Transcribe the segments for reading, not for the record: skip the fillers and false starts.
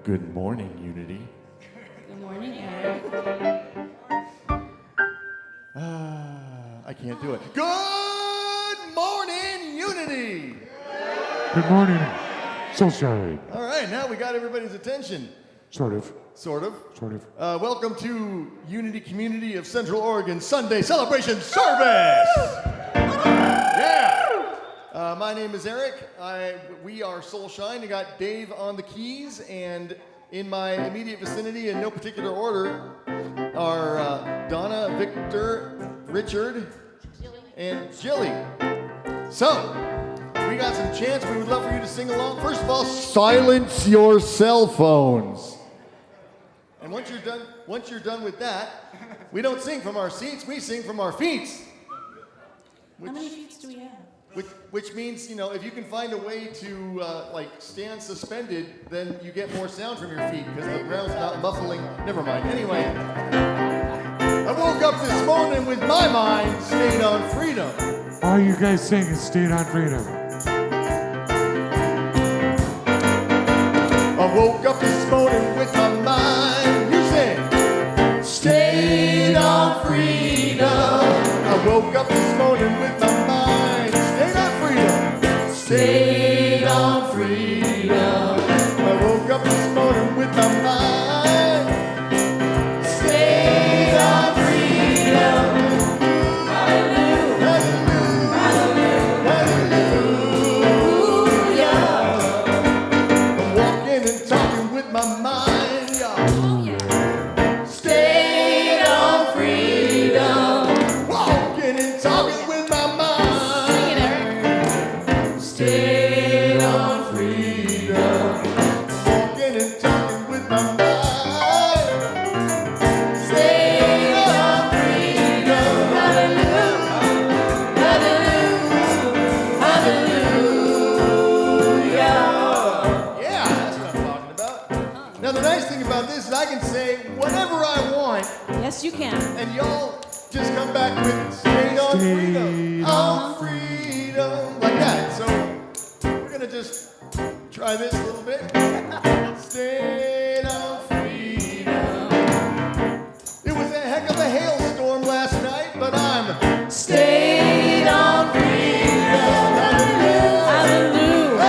Good morning, Unity. Good morning, Eric. I can't do it. Good morning, Unity! Good morning, Sunshine. All right, now we got everybody's attention. Sort of. Sort of. Sort of. Welcome to Unity Community of Central Oregon Sunday Celebration Service! Yeah! My name is Eric. We are Soulshine. I got Dave on the keys, and in my immediate vicinity, in no particular order, are Donna, Victor, Richard, and Jilly. So, we got some chants. We would love for you to sing along. First of all, silence your cell phones. And once you're done with that, we don't sing from our seats, we sing from our feet. How many feet do we have? Which means, you know, if you can find a way to stand suspended, then you get more sound from your feet because the ground's not muffling. Never mind. Anyway, I woke up this morning with my mind stayed on freedom. All you guys sing is Stayed on Freedom. I woke up this morning with my mind, you sing, stayed on freedom. I woke up this morning with my mind, stayed on freedom. Stayed on freedom. I woke up this morning with my mind, stayed on freedom. Hallelujah, hallelujah, hallelujah. I'm walking and talking with my mind, y'all. Stayed on freedom. Walking and talking with my mind. Sing it, Eric. Stayed on freedom. Walking and talking with my mind. Stayed on freedom. Hallelujah, hallelujah, hallelujah. Yeah, that's what I'm talking about. Now the nice thing about this is I can say whatever I want, Yes, you can. and y'all just come back with stayed on freedom. Stayed On freedom. Like that. So we're gonna just try this a little bit. Stayed on freedom. It was a heck of a hailstorm last night, but I'm stayed on freedom. Hallelujah. Hallelujah,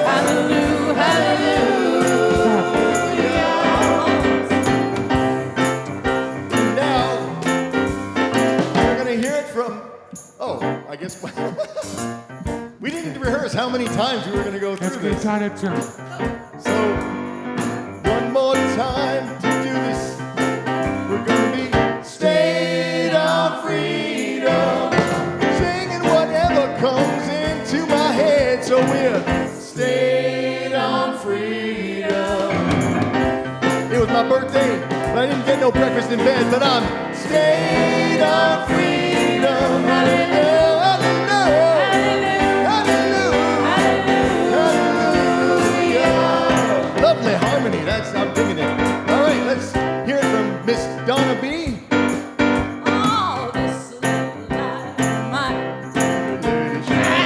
hallelujah, hallelujah. Now, we're going to hear it from, I guess, we didn't rehearse how many times we were going to go Let's through get this. on it, too. So, one more time to do this. We're going to be stayed on freedom. Singing whatever comes into my head. So we're stayed on freedom. It was my birthday, but I didn't get no breakfast in bed. But I'm stayed on freedom. Hallelujah, hallelujah, hallelujah, hallelujah. Lovely harmony. I'm digging it. All right, let's hear it from Miss Donna B. Oh, this little light of mine,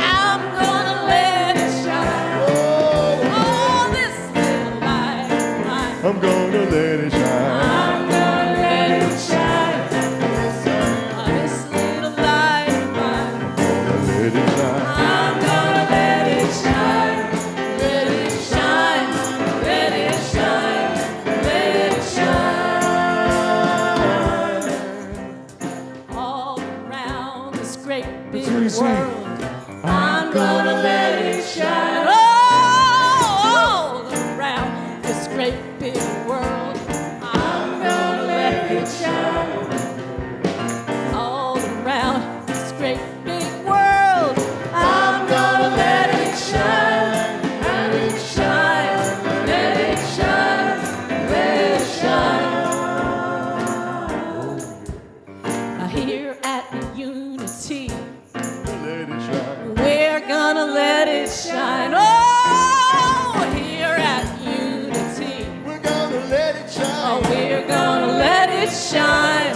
I'm gonna let it shine. Oh, Oh, this little light of mine, I'm gonna let it shine. I'm gonna let it shine. Yes, I Oh, this little light of mine, am. Let it shine. I'm gonna let it shine. Let it shine. Let it shine. Let it shine. All around this great big That's what he's saying. world, I'm gonna let it shine. All around this great big world, I'm gonna let it shine. All around this great big world, I'm gonna let it shine. Let it shine. Let it shine. Let it shine. Here at Unity, Let it shine. we're gonna let it shine. Oh, here at Unity, We're gonna let it oh, shine. we're gonna let it shine.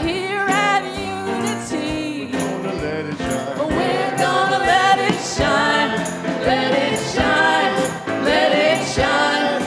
Here at Unity, Gonna let it shine. we're gonna let it shine. Let it shine. Let it shine.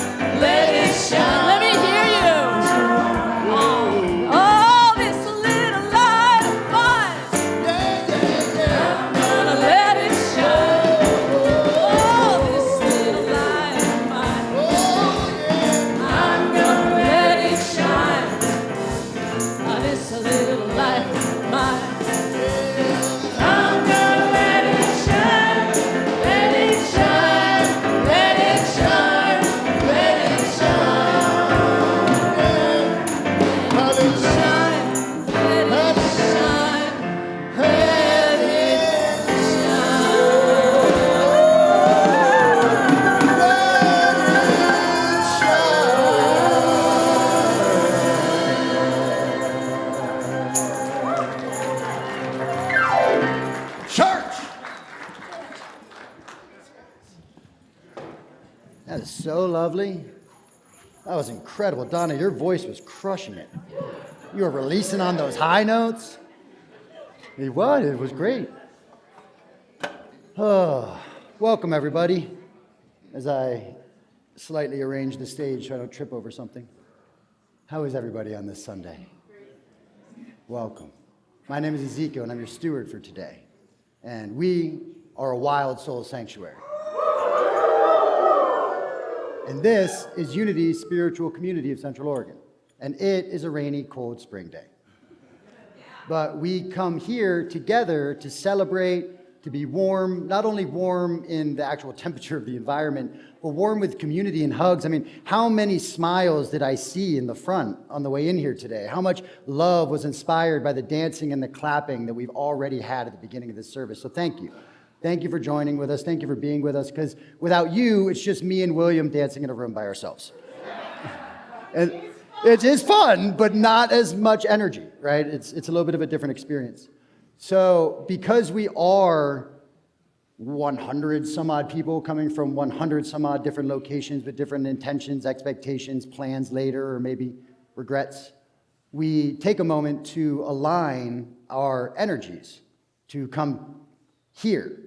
That is so lovely. That was incredible. Donna, your voice was crushing it. You were releasing on those high notes. It was great. Oh, welcome, everybody. As I slightly arrange the stage so I don't trip over something. How is everybody on this Sunday? Welcome. My name is Ezekiel, and I'm your steward for today. And we are a wild soul sanctuary. And this is Unity Spiritual Community of Central Oregon. And it is a rainy, cold spring day. But we come here together to celebrate, to be warm, not only warm in the actual temperature of the environment, but warm with community and hugs. I mean, how many smiles did I see in the front on the way in here today? How much love was inspired by the dancing and the clapping that we've already had at the beginning of this service? So thank you. Thank you for joining with us. Thank you for being with us, because without you, it's just me and William dancing in a room by ourselves. And it is fun, but not as much energy, right? It's a little bit of a different experience. So because we are 100 some odd people coming from 100 some odd different locations with different intentions, expectations, plans later, or maybe regrets, we take a moment to align our energies to come here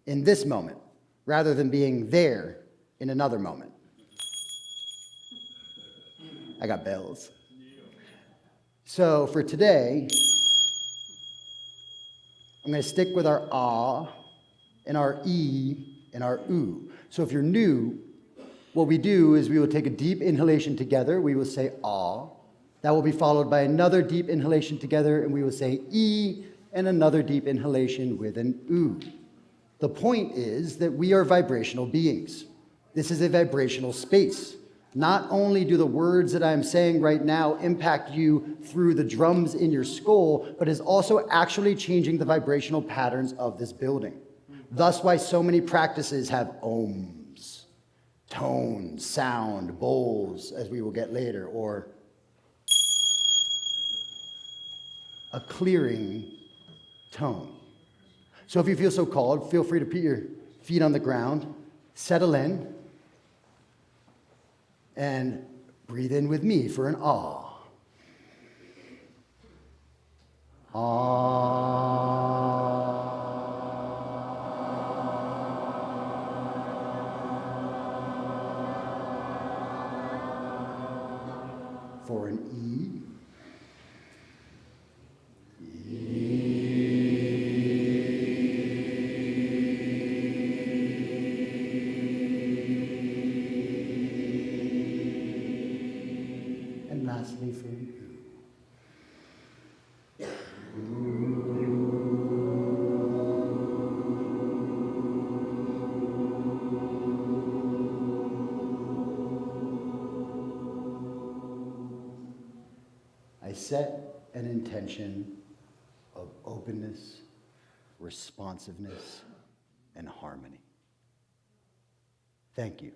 in this moment rather than being there in another moment. I got bells. So for today, I'm going to stick with our ah and our e and our oo. So if you're new, what we do is we will take a deep inhalation together. We will say ah. That will be followed by another deep inhalation together, and we will say e and another deep inhalation with an oo. The point is that we are vibrational beings. This is a vibrational space. Not only do the words that I'm saying right now impact you through the drums in your skull, but is also actually changing the vibrational patterns of this building. Thus why so many practices have ohms, tone, sound, bowls, as we will get later, or a clearing tone. So if you feel so called, feel free to put your feet on the ground, settle in, and breathe in with me for an ah. Ah. For an e. Lastly, for you. I set an intention of openness, responsiveness, and harmony. Thank you.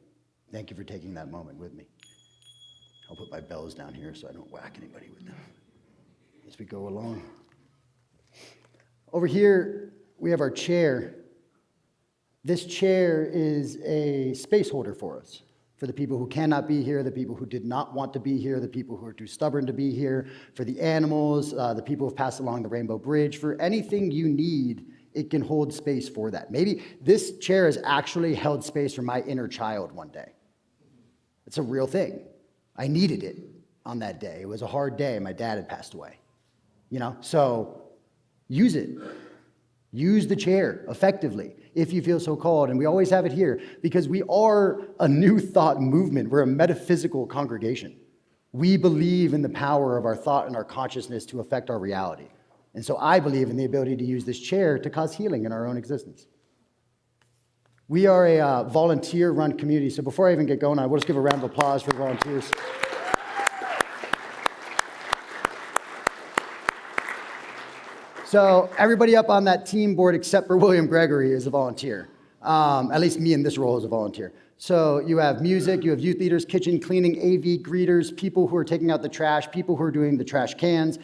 Thank you for taking that moment with me. I'll put my bells down here so I don't whack anybody with them as we go along. Over here, we have our chair. This chair is a space holder for us, for the people who cannot be here, the people who did not want to be here, the people who are too stubborn to be here, for the animals, the people who have passed along the Rainbow Bridge. For anything you need, it can hold space for that. Maybe this chair has actually held space for my inner child one day. It's a real thing. I needed it on that day. It was a hard day. My dad had passed away. So use it. Use the chair effectively if you feel so called. And we always have it here because we are a new thought movement. We're a metaphysical congregation. We believe in the power of our thought and our consciousness to affect our reality. And so I believe in the ability to use this chair to cause healing in our own existence. We are a volunteer-run community, so before I even get going, I will just give a round of applause for the volunteers. So everybody up on that team board except for William Gregory is a volunteer. At least me in this role is a volunteer. So you have music, you have youth leaders, kitchen cleaning, AV greeters, people who are taking out the trash, people who are doing the trash cans,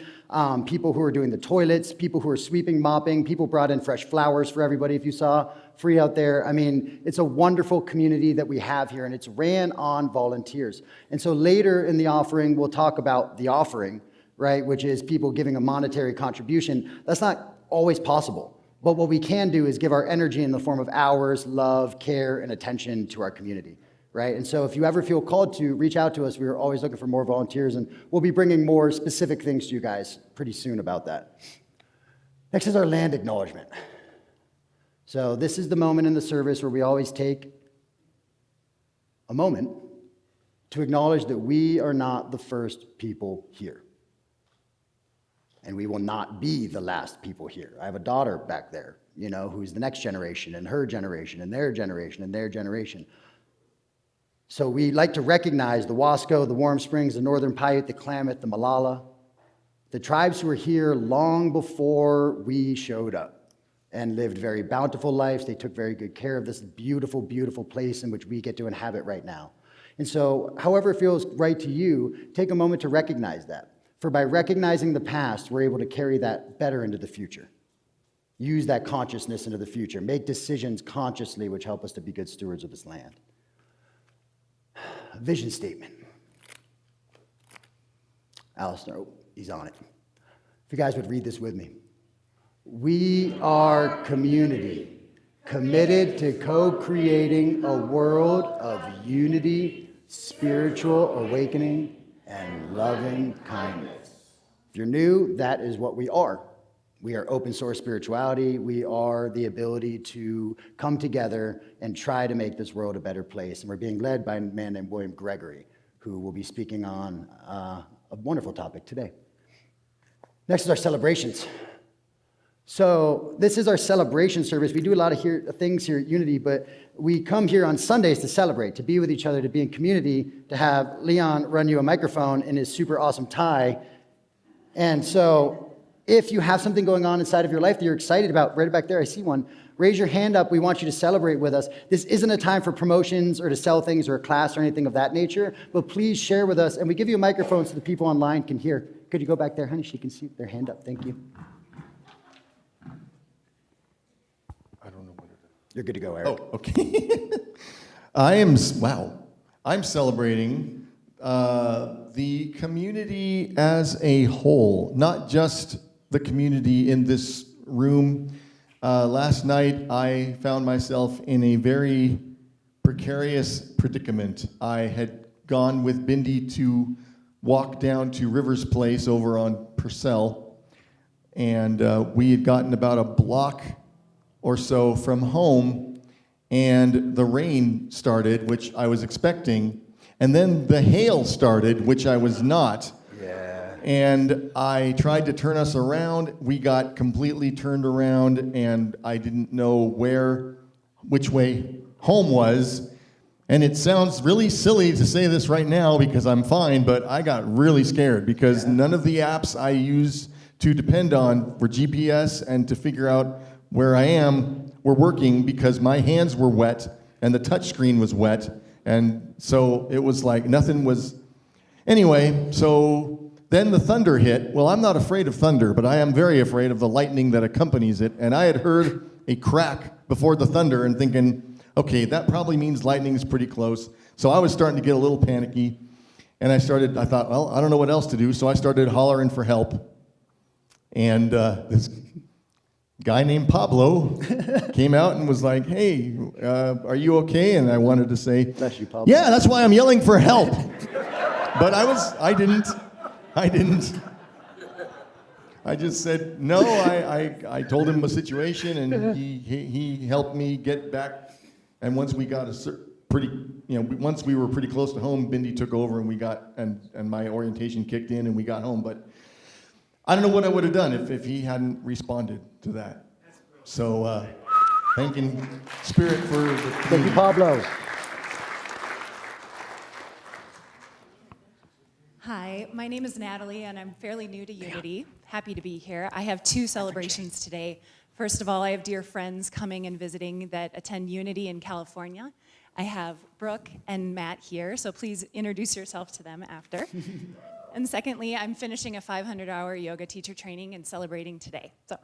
people who are doing the toilets, people who are sweeping, mopping, people brought in fresh flowers for everybody if you saw, free out there. I mean, it's a wonderful community that we have here, and it's ran on volunteers. And so later in the offering, we'll talk about the offering, right, which is people giving a monetary contribution. That's not always possible. But what we can do is give our energy in the form of hours, love, care, and attention to our community, right? And so if you ever feel called to, reach out to us. We're always looking for more volunteers, and we'll be bringing more specific things to you guys pretty soon about that. Next is our land acknowledgement. So this is the moment in the service where we always take a moment to acknowledge that we are not the first people here. And we will not be the last people here. I have a daughter back there, you know, who's the next generation, and her generation, and their generation, and their generation. So we like to recognize the Wasco, the Warm Springs, the Northern Paiute, the Klamath, the Malala, the tribes who were here long before we showed up and lived very bountiful lives. They took very good care of this beautiful, beautiful place in which we get to inhabit right now. And so, however it feels right to you, take a moment to recognize that. For by recognizing the past, we're able to carry that better into the future. Use that consciousness into the future. Make decisions consciously, which help us to be good stewards of this land. A vision statement. Alistair, oh, he's on it. If you guys would read this with me. We are community, committed to co-creating a world of unity, spiritual awakening, and loving kindness. If you're new, that is what we are. We are open source spirituality. We are the ability to come together and try to make this world a better place. And we're being led by a man named William Gregory, who will be speaking on a wonderful topic today. Next is our celebrations. So this is our celebration service. We do a lot of things here at Unity, but we come here on Sundays to celebrate, to be with each other, to be in community, to have Leon run you a microphone in his super awesome tie. And so if you have something going on inside of your life that you're excited about, right back there, I see one, raise your hand up. We want you to celebrate with us. This isn't a time for promotions or to sell things or a class or anything of that nature, but please share with us. And we give you a microphone so the people online can hear. Could you go back there, honey? She can see their hand up. Thank you. I don't know what it is. You're good to go, Eric. Oh, okay. I'm celebrating the community as a whole, not just the community in this room. Last night, I found myself in a very precarious predicament. I had gone with Bindi to walk down to Rivers Place over on Purcell, and we had gotten about a block or so from home, and the rain started, which I was expecting, and then the hail started, which I was not. Yeah. And I tried to turn us around. We got completely turned around, and I didn't know which way home was. And it sounds really silly to say this right now because I'm fine, but I got really scared because none of the apps I use to depend on were GPS and to figure out where I am were working because my hands were wet and the touch screen was wet. And so it was like nothing was. Anyway, so then the thunder hit. Well, I'm not afraid of thunder, but I am very afraid of the lightning that accompanies it. And I had heard a crack before the thunder and thinking, okay, that probably means lightning is pretty close. So I was starting to get a little panicky. And I thought, well, I don't know what else to do. So I started hollering for help. And this guy named Pablo came out and was like, hey, are you okay? And I wanted to say, Bless you, Pablo. yeah, that's why I'm yelling for help. But I didn't. I just said, no, I told him the situation, and he helped me get back. And once we got once we were pretty close to home, Bindi took over, and we got, and my orientation kicked in, and we got home. But I don't know what I would have done if he hadn't responded to that. So, thanking Spirit for the Thank you, Pablo. Hi, my name is Natalie, and I'm fairly new to Unity. Happy to be here. I have two celebrations today. First of all, I have dear friends coming and visiting that attend Unity in California. I have Brooke and Matt here, so please introduce yourself to them after. And secondly, I'm finishing a 500-hour yoga teacher training and celebrating today. So.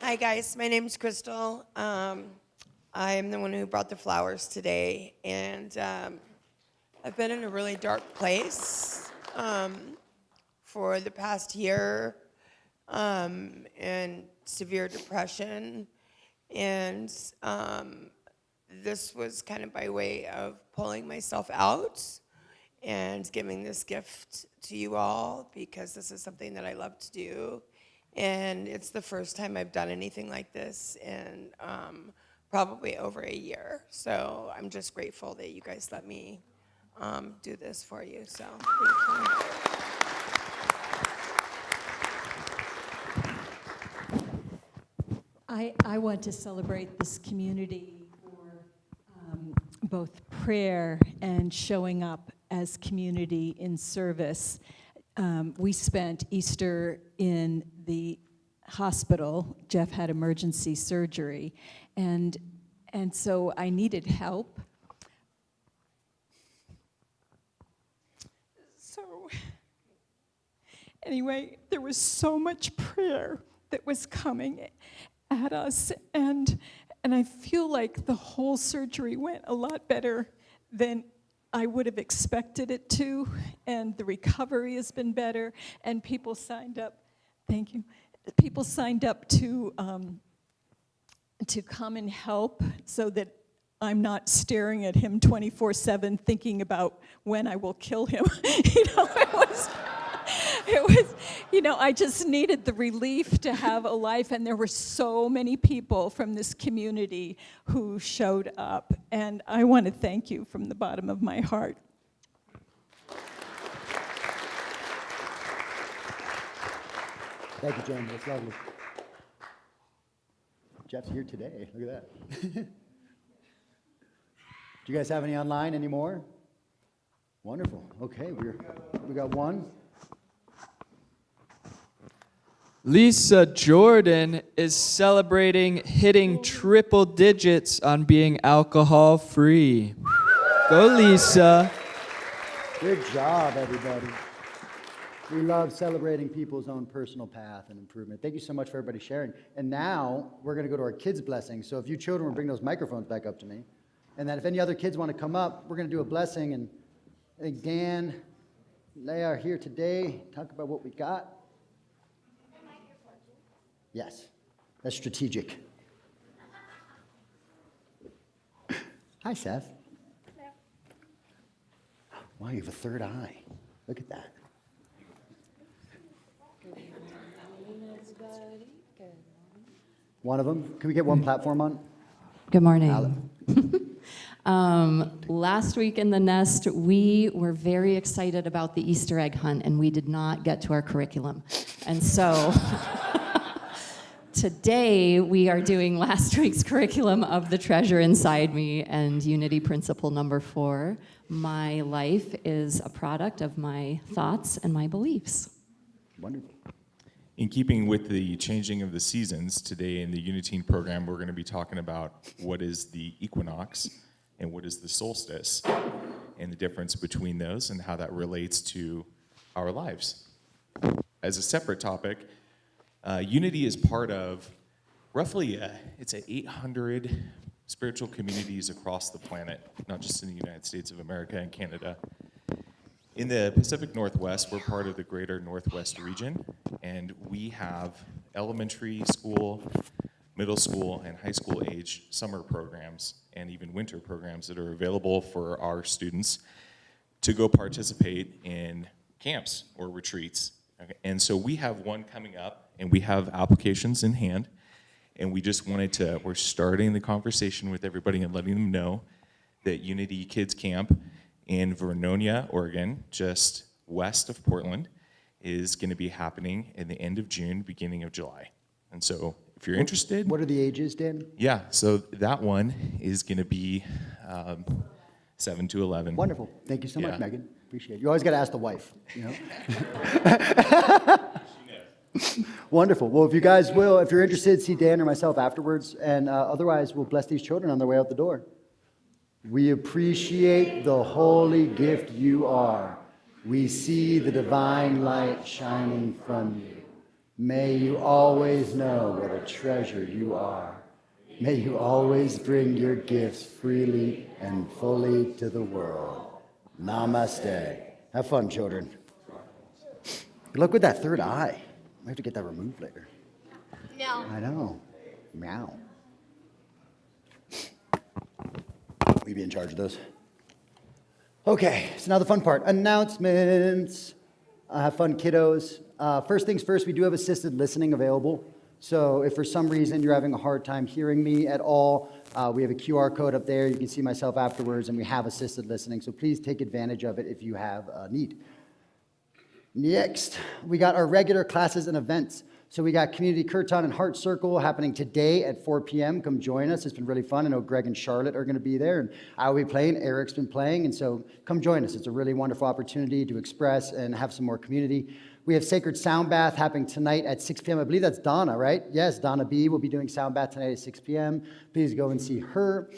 Hi guys, my name's Crystal. I'm the one who brought the flowers today, and I've been in a really dark place for the past year, and severe depression, and this was kind of by way of pulling myself out and giving this gift to you all, because this is something that I love to do. And it's the first time I've done anything like this in probably over a year. So I'm just grateful that you guys let me do this for you. So thank you. I want to celebrate this community for both prayer and showing up as community in service. We spent Easter in the hospital. Jeff had emergency surgery, and so I needed help. So anyway, there was so much prayer that was coming at us, and I feel like the whole surgery went a lot better than I would have expected it to, and the recovery has been better, and people signed up. Thank you. People signed up to come and help, so that I'm not staring at him 24/7, thinking about when I will kill him. I just needed the relief to have a life, and there were so many people from this community who showed up, and I want to thank you from the bottom of my heart. Thank you, Jen. That's lovely. Jeff's here today. Look at that. Do you guys have any online anymore? Wonderful. Okay, we got one. Lisa Jordan is celebrating hitting triple digits on being alcohol free. Go, Lisa. Good job, everybody. We love celebrating people's own personal path and improvement. Thank you so much for everybody sharing. And now we're going to go to our kids' blessing. So if you children will bring those microphones back up to me. And then if any other kids want to come up, we're going to do a blessing. And I think Dan, Leah are here today. Talk about what we got. Yes, that's strategic. Hi, Seth. Hello. Wow, you have a third eye. Look at that. One of them. Can we get one platform on? Good morning. Alan. Last week in the Nest, we were very excited about the Easter egg hunt, and we did not get to our curriculum. And so today we are doing last week's curriculum of The Treasure Inside Me and Unity Principle number 4. My life is a product of my thoughts and my beliefs. Wonderful. In keeping with the changing of the seasons, today in the Unitine program, we're going to be talking about what is the equinox and what is the solstice, and the difference between those and how that relates to our lives. As a separate topic, Unity is part of roughly, it's 800 spiritual communities across the planet, not just in the United States of America and Canada. In the Pacific Northwest, we're part of the greater Northwest region, and we have elementary school, middle school, and high school age summer programs and even winter programs that are available for our students to go participate in camps or retreats. Okay? And so we have one coming up, and we have applications in hand, and we just we're starting the conversation with everybody and letting them know that Unity Kids Camp in Vernonia, Oregon, just west of Portland, is going to be happening in the end of June, beginning of July. And so if you're interested... What are the ages, Dan? Yeah, so that one is going to be 7 to 11. Wonderful. Thank you so much, Yeah. Megan. Appreciate it. You always got to ask the wife, you know? Wonderful. Well, if you guys will, if you're interested, see Dan or myself afterwards. And otherwise, we'll bless these children on their way out the door. We appreciate the holy gift you are. We see the divine light shining from you. May you always know what a treasure you are. May you always bring your gifts freely and fully to the world. Namaste. Have fun, children. Good luck with that third eye. I have to get that removed later. No. I know. Meow. Will you be in charge of those? Okay, so now the fun part. Announcements. Have fun, kiddos. First things first, we do have assisted listening available. So if for some reason you're having a hard time hearing me at all, we have a QR code up there. You can see myself afterwards, and we have assisted listening. So please take advantage of it if you have a need. Next, we got our regular classes and events. So we got Community Kirtan and Heart Circle happening today at 4 p.m. Come join us. It's been really fun. I know Greg and Charlotte are going to be there, and I will be playing. Eric's been playing, and so come join us. It's a really wonderful opportunity to express and have some more community. We have Sacred Sound Bath happening tonight at 6 p.m. I believe that's Donna, right? Yes, Donna B. will be doing Sound Bath tonight at 6 p.m. Please go and see her.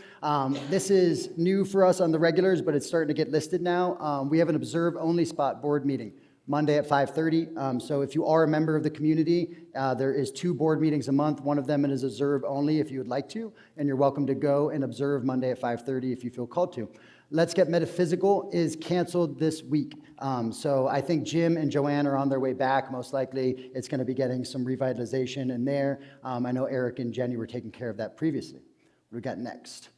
This is new for us on the regulars, but it's starting to get listed now. We have an observe-only spot board meeting Monday at 5:30. So if you are a member of the community, there is 2 board meetings a month. One of them is observe only if you would like to, and you're welcome to go and observe Monday at 5:30 if you feel called to. Let's Get Metaphysical is canceled this week. So I think Jim and Joanne are on their way back. Most likely it's going to be getting some revitalization in there. I know Eric and Jenny were taking care of that previously. What do we got next?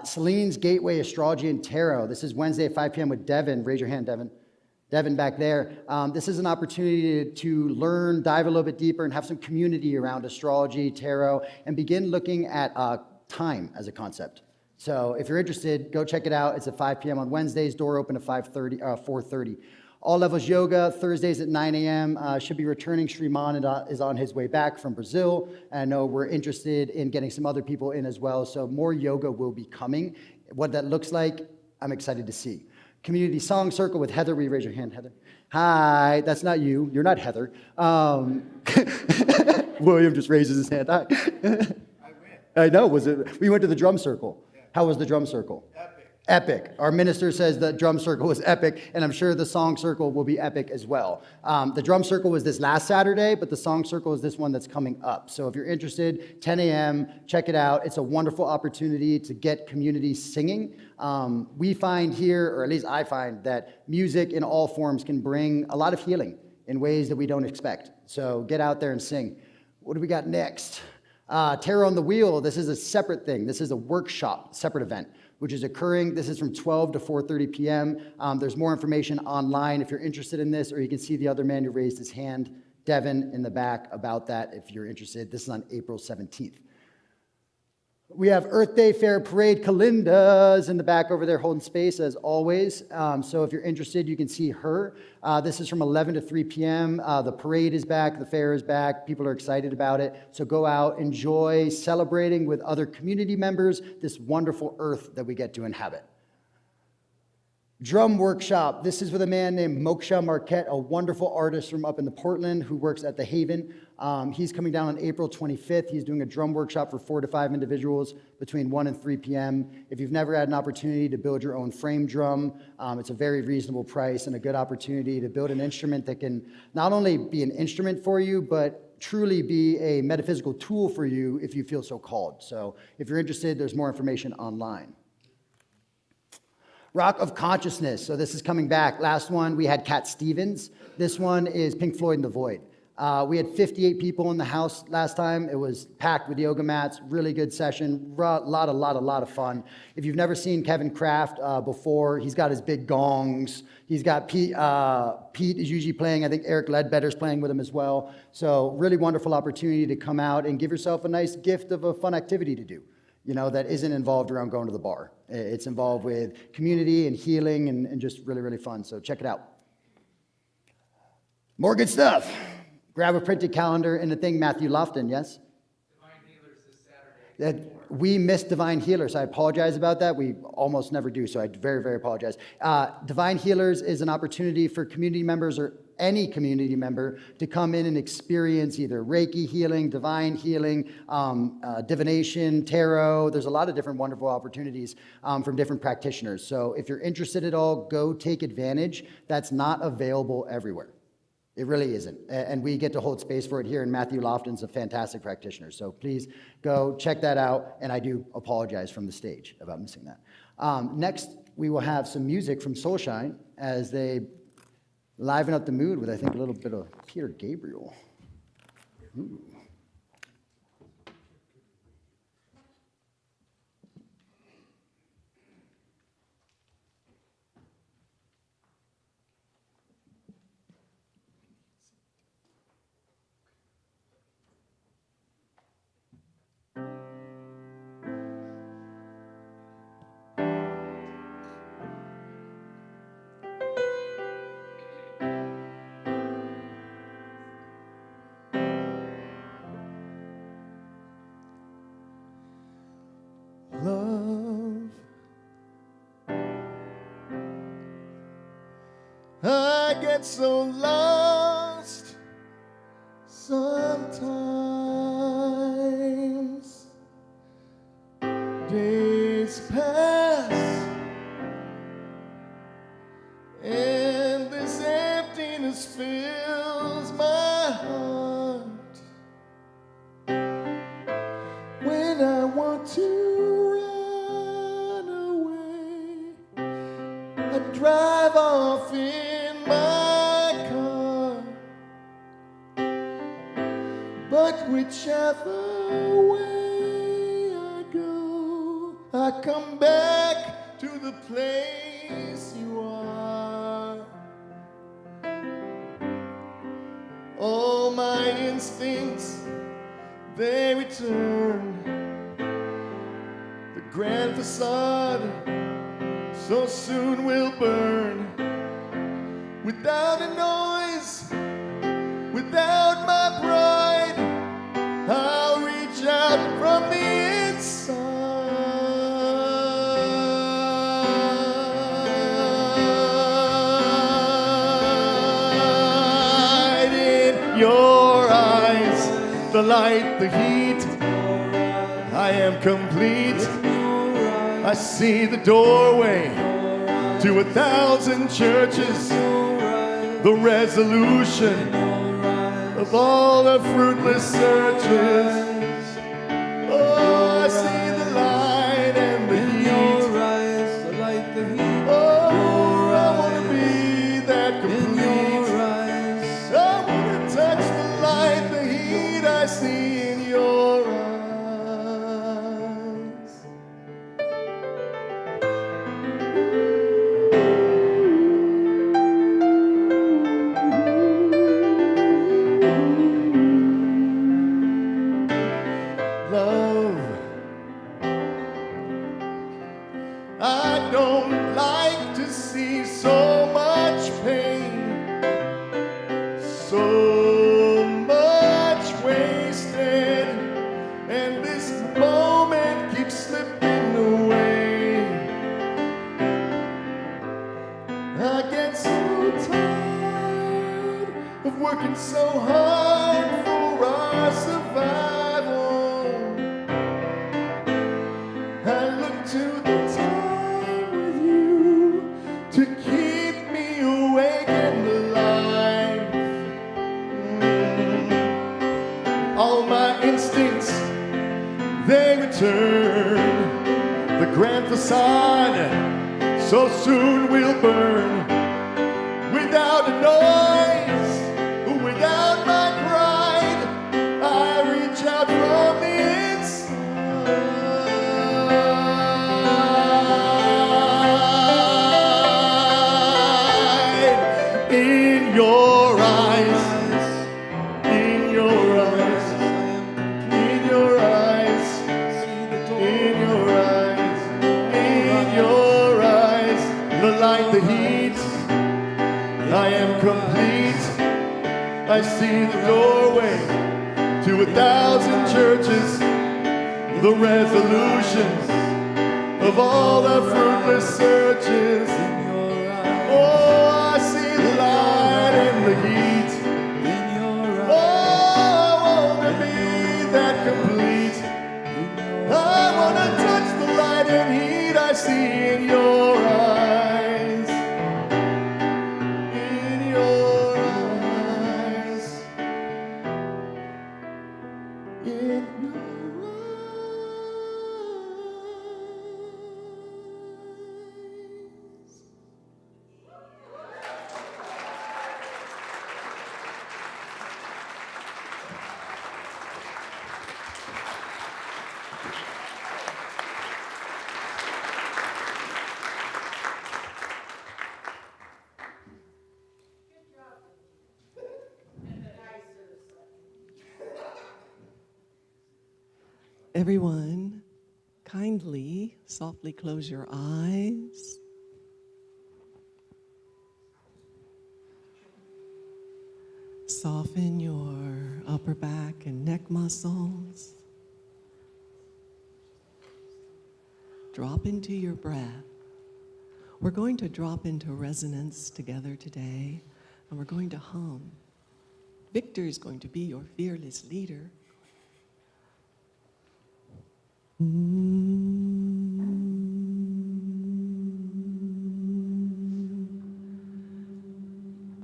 Celine's Gateway Astrology and Tarot. This is Wednesday at 5 p.m. with Devin. Raise your hand, Devin. Devin back there. This is an opportunity to learn, dive a little bit deeper, and have some community around astrology, tarot, and begin looking at time as a concept. So if you're interested, go check it out. It's at 5 p.m. on Wednesdays, door open at 4:30. All Levels Yoga, Thursdays at 9 a.m. Should be returning. Sriman is on his way back from Brazil. And I know we're interested in getting some other people in as well. So more yoga will be coming. What that looks like, I'm excited to see. Community Song Circle with Heather. Will you raise your hand, Heather? Hi, that's not you. You're not Heather. William just raises his hand. Hi. I know. We went to the drum circle. Yeah. How was the drum circle? Epic. Our minister says the drum circle was epic, and I'm sure the song circle will be epic as well. The drum circle was this last Saturday, but the song circle is this one that's coming up. So if you're interested, 10 a.m., check it out. It's a wonderful opportunity to get community singing. We find here, or at least I find, that music in all forms can bring a lot of healing in ways that we don't expect. So get out there and sing. What do we got next? Tarot on the Wheel. This is a separate thing. This is a workshop, separate event, which is occurring. This is from 12 to 4:30 p.m. There's more information online if you're interested in this, or you can see the other man who raised his hand, Devin, in the back about that if you're interested. This is on April 17th. We have Earth Day Fair Parade. Kalinda's in the back over there holding space as always. So if you're interested, you can see her. This is from 11 to 3 p.m. The parade is back. The fair is back. People are excited about it. So go out, enjoy celebrating with other community members this wonderful earth that we get to inhabit. Drum workshop. This is with a man named Moksha Marquette, a wonderful artist from up in the Portland who works at the Haven. He's coming down on April 25th. He's doing a drum workshop for 4 to 5 individuals between 1 and 3 p.m. If you've never had an opportunity to build your own frame drum, it's a very reasonable price and a good opportunity to build an instrument that can not only be an instrument for you, but truly be a metaphysical tool for you if you feel so called. So if you're interested, there's more information online. Rock of Consciousness. So this is coming back. Last one, we had Cat Stevens. This one is Pink Floyd and the Void. We had 58 people in the house last time. It was packed with yoga mats. Really good session. Lot of fun. If you've never seen Kevin Kraft before, he's got his big gongs. He's got Pete is usually playing. I think Eric Ledbetter's playing with him as well. So really wonderful opportunity to come out and give yourself a nice gift of a fun activity to do, that isn't involved around going to the bar. It's involved with community and healing and just really, really fun. So check it out. More good stuff. Grab a printed calendar and a thing, Matthew Lofton, yes? Divine Healers this Saturday. We missed Divine Healers. I apologize about that. We almost never do, so I very, very apologize. Divine Healers is an opportunity for community members or any community member to come in and experience either Reiki healing, divine healing, divination, tarot. There's a lot of different wonderful opportunities from different practitioners. So if you're interested at all, go take advantage. That's not available everywhere. It really isn't. And we get to hold space for it here, and Matthew Lofton's a fantastic practitioner. So please go check that out, and I do apologize from the stage about missing that. Next, we will have some music from Soulshine as they liven up the mood with, I think, a little bit of Peter Gabriel. Ooh. Love, I get so lost sometimes. Days pass and this emptiness fills my heart. When I want to run away, I drive off in my car. But whichever way I go, I come back to the place you are. All my instincts, they return. The grand facade so soon will burn. Without a noise, without my pride, I'll reach out from the inside. In your eyes, the light, the heat, I am complete. I see the doorway to 1,000 churches, the resolution of all the fruitless searches. Oh, I see the light and the heat. Oh, I want to be that complete. I want to touch the light, the heat I see in your eyes. Love, I don't like to see so much pain, so much wasted, and this moment keeps slipping away. I get so tired of working so hard for our survival. I look to the time with you to keep me awake and alive. All my instincts, they return. The grand facade so soon will burn. Without a noise, without my pride, I reach out from the inside. In your eyes, in your eyes, in your eyes, in your eyes, in your eyes, the light, the heat, I am complete. I see the doorway to 1,000 churches, the resolutions of all the fruitless searches. Oh, I see the light and the heat. in your eyes. Everyone, kindly, softly close your eyes. Soften your upper back and neck muscles. Drop into your breath. We're going to drop into resonance together today, and we're going to hum. Victor is going to be your fearless leader.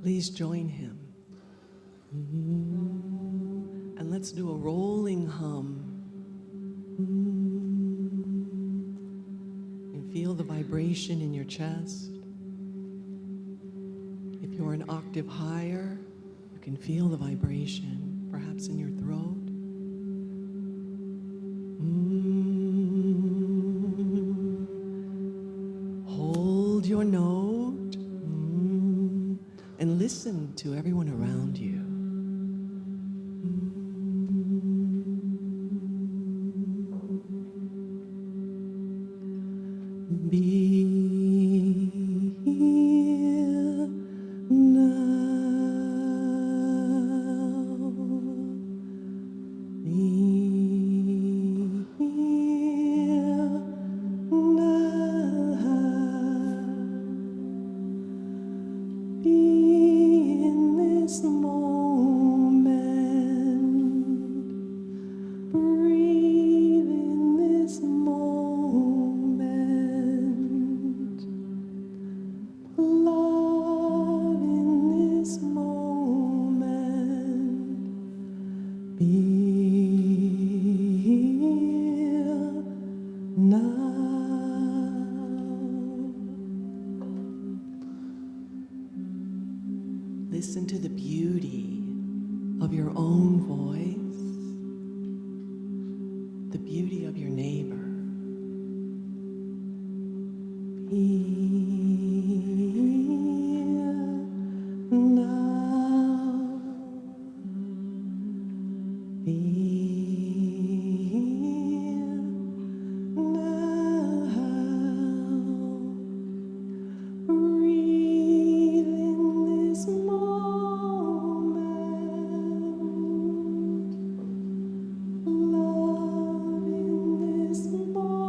Please join him. And let's do a rolling hum. And feel the vibration in your chest. If you're an octave higher, you can feel the vibration, perhaps in your throat. Hold your note and listen to everyone around you. Be here now. Be here now. Be in this moment. Breathe in this moment. Love in this moment. Be here now. Listen to the beauty of your own voice, the beauty of your neighbor. Be here now. Be here now. Breathe in this moment. Love in this moment.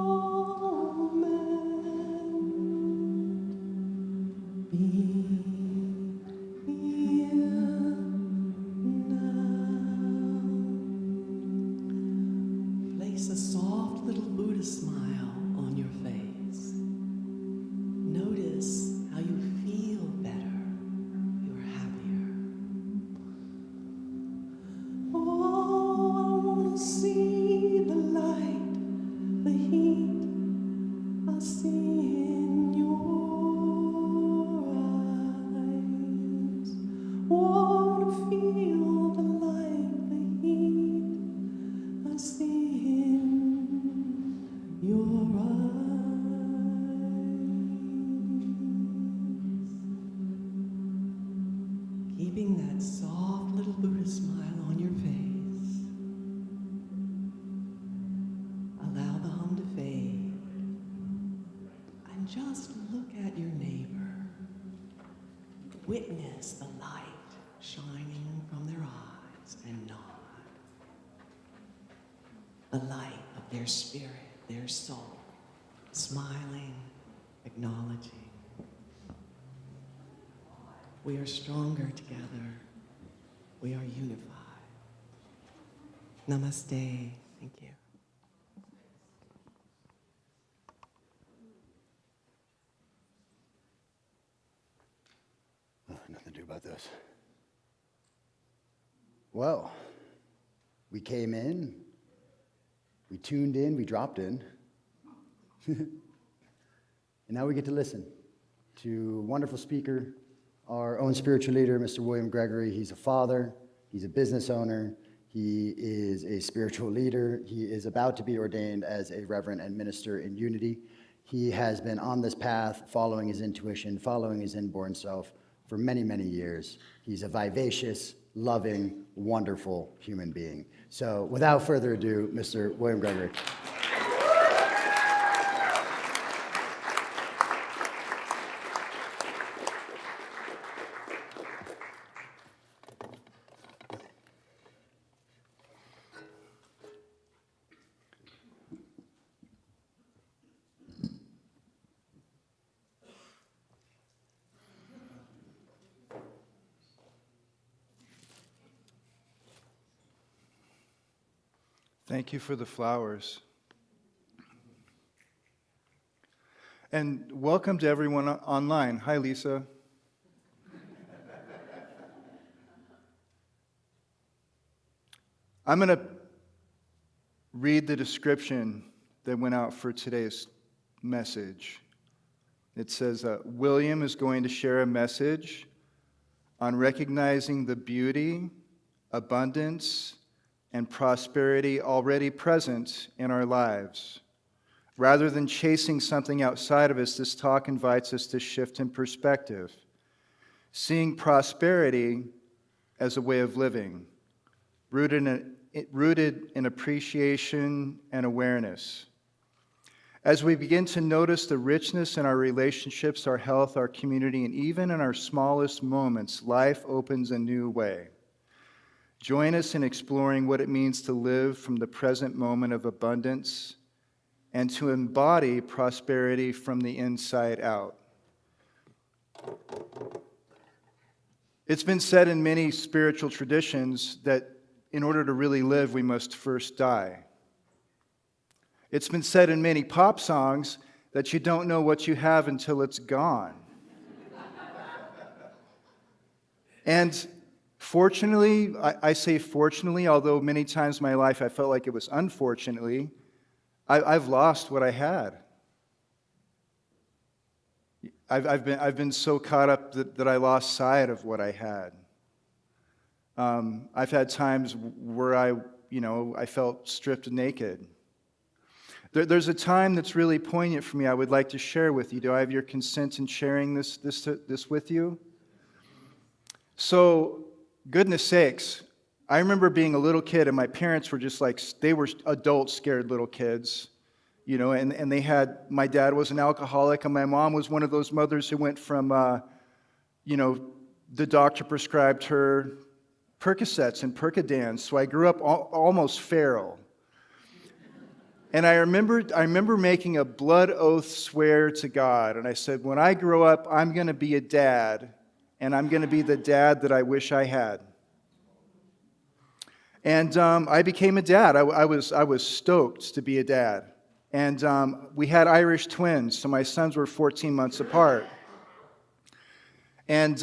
Be here now. Place a soft little Buddha smile on your face. Notice how you feel better. You're happier. Oh, I want to see the light, the heat I see in your eyes. Want to feel the light, the heat I see in your eyes. Keeping that soft little Buddha smile on your face. Allow the hum to fade. And just look at your neighbor. Witness the light shining from their eyes and nod. The light of their spirit, their soul, smiling, acknowledging. We are stronger together. We are unified. Namaste. Thank you. Nothing to do about this. Well, We came in, we tuned in, we dropped in. And now we get to listen to a wonderful speaker, our own spiritual leader, Mr. William Gregory. He's a father, he's a business owner, he is a spiritual leader. He is about to be ordained as a reverend and minister in Unity. He has been on this path, following his intuition, following his inborn self for many, many years. He's a vivacious, loving, wonderful human being. So without further ado, Mr. William Gregory. Thank you for the flowers. And welcome to everyone online. Hi, Lisa. I'm going to read the description that went out for today's message. It says, William is going to share a message on recognizing the beauty, abundance, and prosperity already present in our lives. Rather than chasing something outside of us, this talk invites us to shift in perspective, seeing prosperity as a way of living, rooted in appreciation and awareness. As we begin to notice the richness in our relationships, our health, our community, and even in our smallest moments, life opens a new way. Join us in exploring what it means to live from the present moment of abundance and to embody prosperity from the inside out. It's been said in many spiritual traditions that in order to really live, we must first die. It's been said in many pop songs that you don't know what you have until it's gone. And fortunately, I say fortunately, although many times in my life I felt like it was unfortunately, I've lost what I had. I've been so caught up that I lost sight of what I had. I've had times where I felt stripped naked. There's a time that's really poignant for me I would like to share with you. Do I have your consent in sharing this with you? So, goodness sakes, I remember being a little kid and my parents were just like, they were adult scared little kids, and they had, my dad was an alcoholic and my mom was one of those mothers who went from, the doctor prescribed her Percocets and Percodans, so I grew up almost feral. And I remember making a blood oath swear to God, and I said, when I grow up, I'm going to be a dad, and I'm going to be the dad that I wish I had. And I became a dad. I was stoked to be a dad. And we had Irish twins, so my sons were 14 months apart. And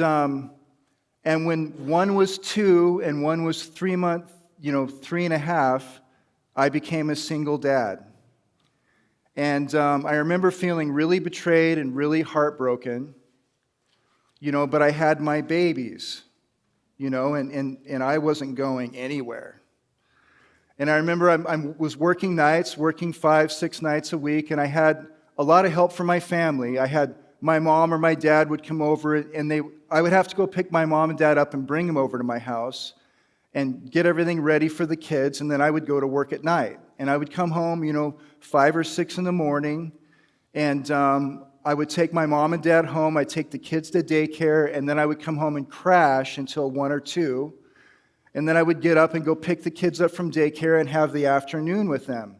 when one was 2 and one was 3 months, 3.5, I became a single dad. And I remember feeling really betrayed and really heartbroken, but I had my babies, and I wasn't going anywhere. And I remember I was working nights, working 5-6 nights a week, and I had a lot of help from my family. I had my mom or my dad would come over, and I would have to go pick my mom and dad up and bring them over to my house and get everything ready for the kids, and then I would go to work at night. And I would come home, 5 or 6 in the morning, and I would take my mom and dad home, I'd take the kids to daycare, and then I would come home and crash until 1 or 2, and then I would get up and go pick the kids up from daycare and have the afternoon with them.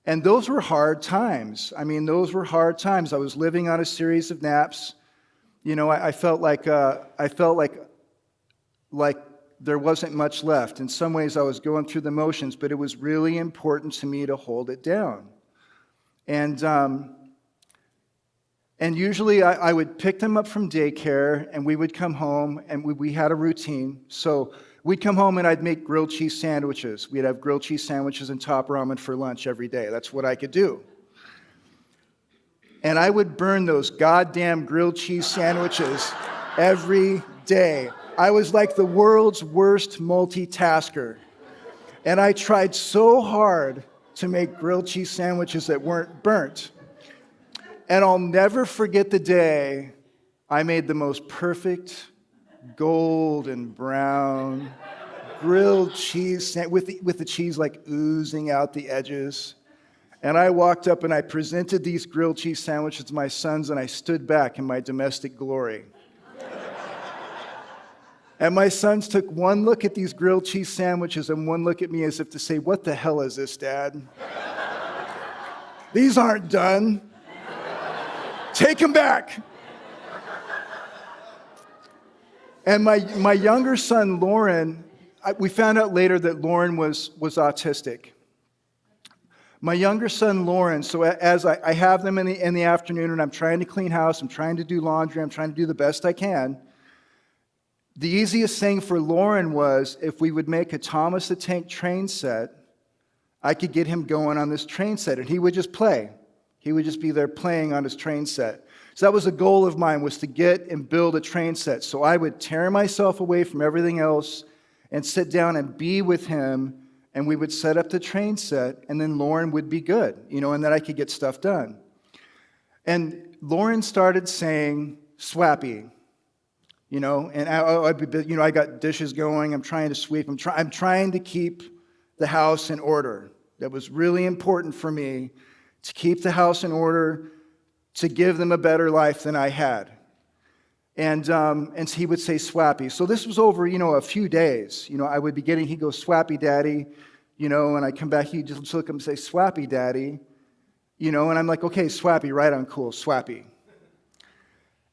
And those were hard times. Those were hard times. I was living on a series of naps. I felt like there wasn't much left. In some ways, I was going through the motions, but it was really important to me to hold it down. And usually I would pick them up from daycare, and we would come home, and we had a routine. So we'd come home and I'd make grilled cheese sandwiches. We'd have grilled cheese sandwiches and top ramen for lunch every day. That's what I could do. And I would burn those goddamn grilled cheese sandwiches every day. I was like the world's worst multitasker. And I tried so hard to make grilled cheese sandwiches that weren't burnt. And I'll never forget the day I made the most perfect golden brown grilled cheese with the cheese like oozing out the edges. And I walked up and I presented these grilled cheese sandwiches to my sons, and I stood back in my domestic glory. And my sons took one look at these grilled cheese sandwiches and one look at me as if to say, "What the hell is this, Dad? These aren't done. Take them back." And my younger son, Lauren, we found out later that Lauren was autistic. My younger son, Lauren, so as I have them in the afternoon and I'm trying to clean house, I'm trying to do laundry, I'm trying to do the best I can, the easiest thing for Lauren was if we would make a Thomas the Tank train set, I could get him going on this train set, and he would just play. He would just be there playing on his train set. So that was a goal of mine, was to get and build a train set. So I would tear myself away from everything else and sit down and be with him, and we would set up the train set, and then Lauren would be good, and then I could get stuff done. And Lauren started saying, "Swappy." And I got dishes going. I'm trying to sweep. I'm trying to keep the house in order. That was really important for me, to keep the house in order, to give them a better life than I had. And he would say, "Swappy." So this was over, a few days. I would be he'd go, "Swappy, Daddy," and I come back, he'd just look at him and say, "Swappy, Daddy," and I'm like, "Okay, Swappy, right on, cool, Swappy."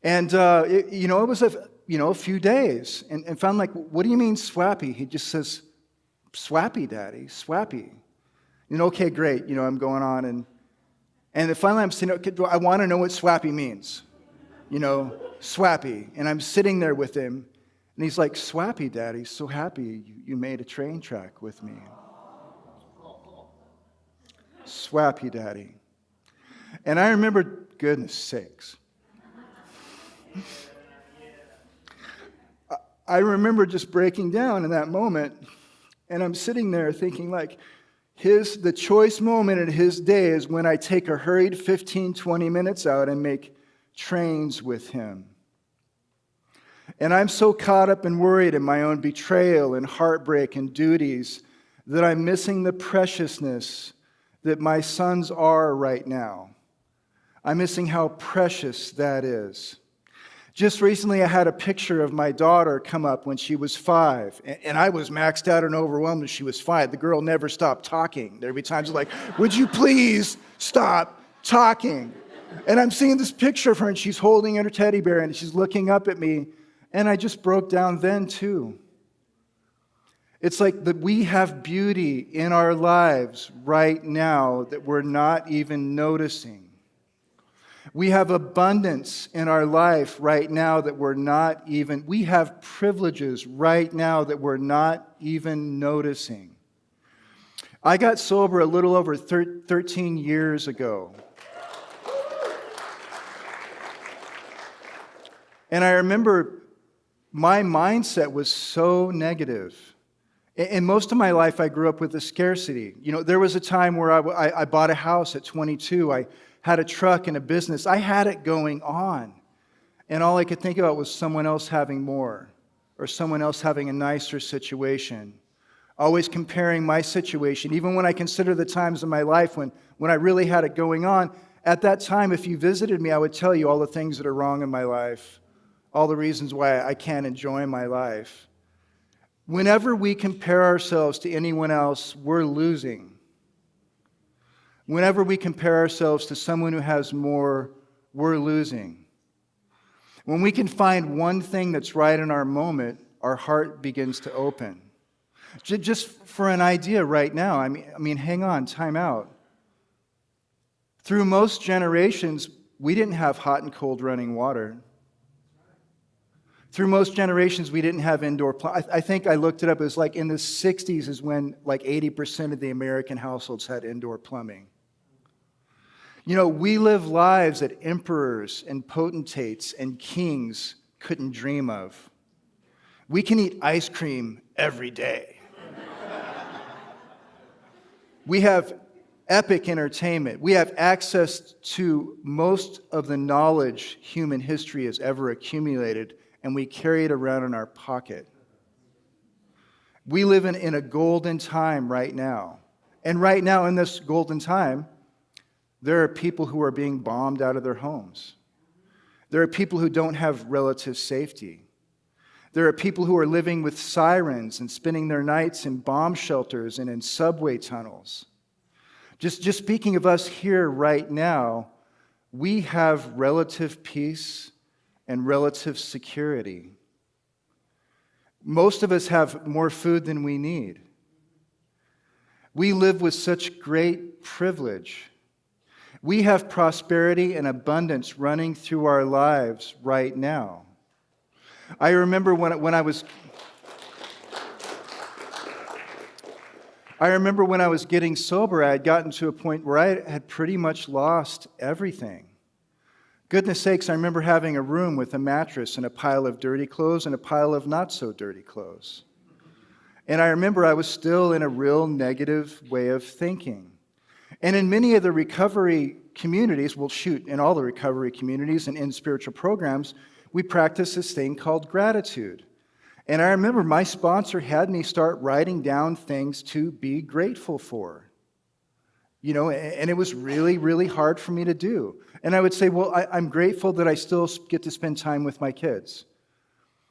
And, it was a few days, and found like, "What do you mean swappy?" He just says, "Swappy, Daddy, swappy." Okay, great, I'm going on, and then finally I'm saying, "Okay, I want to know what swappy means." Swappy. And I'm sitting there with him, and he's like, "Swappy, Daddy, so happy you made a train track with me." Swappy, Daddy. And I remember, goodness sakes, I remember just breaking down in that moment, and I'm sitting there thinking like, the choice moment in his day is when I take a hurried 15, 20 minutes out and make trains with him. And I'm so caught up and worried in my own betrayal and heartbreak and duties that I'm missing the preciousness that my sons are right now. I'm missing how precious that is. Just recently, I had a picture of my daughter come up when she was 5, and I was maxed out and overwhelmed when she was 5. The girl never stopped talking. There'd be times like, "Would you please stop talking?" And I'm seeing this picture of her, and she's holding her teddy bear, and she's looking up at me, and I just broke down then, too. It's like that we have beauty in our lives right now that we're not even noticing. We have abundance in our life right now that we have privileges right now that we're not even noticing. I got sober a little over 13 years ago. And I remember my mindset was so negative. In most of my life, I grew up with a scarcity. There was a time where I bought a house at 22. I had a truck and a business. I had it going on. And all I could think about was someone else having more, or someone else having a nicer situation. Always comparing my situation. Even when I consider the times in my life when I really had it going on, at that time, if you visited me, I would tell you all the things that are wrong in my life, all the reasons why I can't enjoy my life. Whenever we compare ourselves to anyone else, we're losing. Whenever we compare ourselves to someone who has more, we're losing. When we can find one thing that's right in our moment, our heart begins to open. Just for an idea right now, I mean, hang on, time out. Through most generations, we didn't have hot and cold running water. Through most generations, we didn't have indoor plumbing. I think I looked it up. It was like in the 60s is when like 80% of the American households had indoor plumbing. You know, we live lives that emperors and potentates and kings couldn't dream of. We can eat ice cream every day. We have epic entertainment. We have access to most of the knowledge human history has ever accumulated, and we carry it around in our pocket. We live in a golden time right now. And right now, in this golden time, there are people who are being bombed out of their homes. There are people who don't have relative safety. There are people who are living with sirens and spending their nights in bomb shelters and in subway tunnels. Just speaking of us here right now, we have relative peace and relative security. Most of us have more food than we need. We live with such great privilege. We have prosperity and abundance running through our lives right now. I remember when I was getting sober, I had gotten to a point where I had pretty much lost everything. Goodness sakes, I remember having a room with a mattress and a pile of dirty clothes and a pile of not so dirty clothes. And I remember I was still in a real negative way of thinking. And in many of the recovery communities, in all the recovery communities and in spiritual programs, we practice this thing called gratitude. And I remember my sponsor had me start writing down things to be grateful for. You know, and it was really, really hard for me to do. And I would say, well, I'm grateful that I still get to spend time with my kids.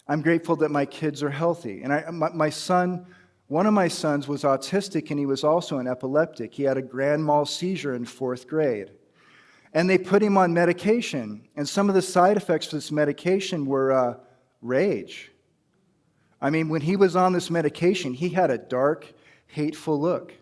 I'm grateful that my kids are healthy. And my son, one of my sons was autistic, and he was also an epileptic. He had a grand mal seizure in 4th grade. And they put him on medication. And some of the side effects of this medication were rage. I mean, when he was on this medication, he had a dark, hateful look.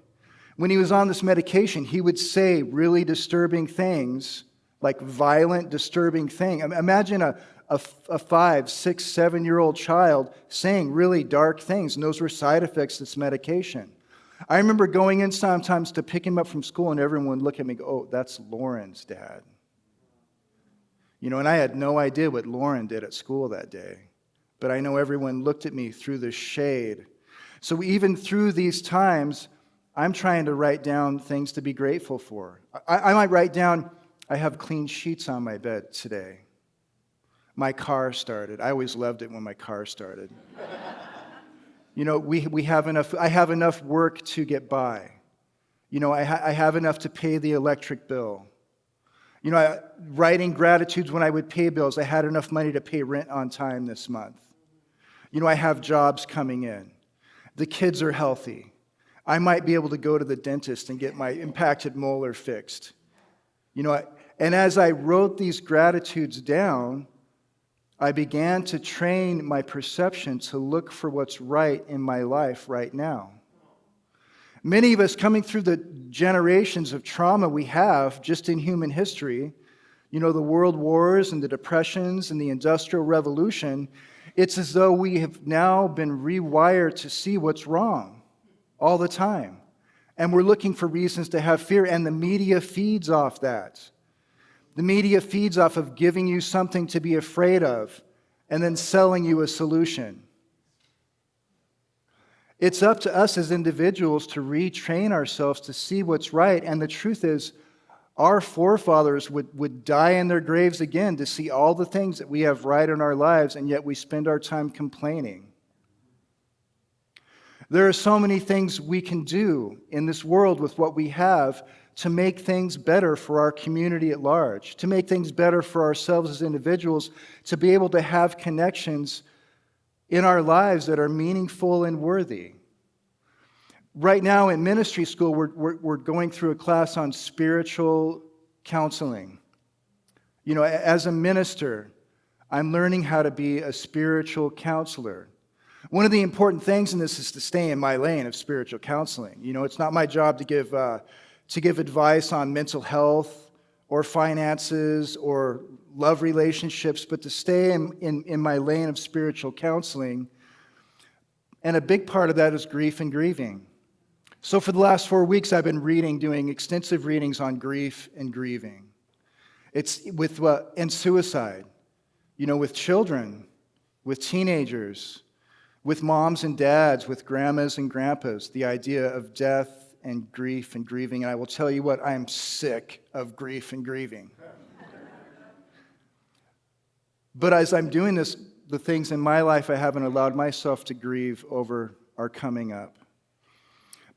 When he was on this medication, he would say really disturbing things, like violent, disturbing things. Imagine a 5, 6, 7-year-old child saying really dark things, and those were side effects of this medication. I remember going in sometimes to pick him up from school, and everyone would look at me and go, oh, that's Lauren's dad. You know, and I had no idea what Lauren did at school that day. But I know everyone looked at me through the shade. So even through these times, I'm trying to write down things to be grateful for. I might write down, I have clean sheets on my bed today. My car started. I always loved it when my car started. You know, we have enough. I have enough work to get by. You know, I have enough to pay the electric bill. You know, writing gratitudes when I would pay bills. I had enough money to pay rent on time this month. You know, I have jobs coming in. The kids are healthy. I might be able to go to the dentist and get my impacted molar fixed. You know, and as I wrote these gratitudes down, I began to train my perception to look for what's right in my life right now. Many of us coming through the generations of trauma we have just in human history, you know, the world wars and the depressions and the Industrial Revolution, it's as though we have now been rewired to see what's wrong all the time. And we're looking for reasons to have fear, and the media feeds off that. The media feeds off of giving you something to be afraid of and then selling you a solution. It's up to us as individuals to retrain ourselves to see what's right. And the truth is, our forefathers would die in their graves again to see all the things that we have right in our lives, and yet we spend our time complaining. There are so many things we can do in this world with what we have to make things better for our community at large, to make things better for ourselves as individuals, to be able to have connections in our lives that are meaningful and worthy. Right now in ministry school, we're going through a class on spiritual counseling. You know, as a minister, I'm learning how to be a spiritual counselor. One of the important things in this is to stay in my lane of spiritual counseling. You know, it's not my job to give advice on mental health or finances or love relationships, but to stay in my lane of spiritual counseling. And a big part of that is grief and grieving. So for the last 4 weeks, I've been doing extensive readings on grief and grieving. It's and suicide, with children, with teenagers, with moms and dads, with grandmas and grandpas, the idea of death and grief and grieving. And I will tell you what, I am sick of grief and grieving. But as I'm doing this, the things in my life I haven't allowed myself to grieve over are coming up.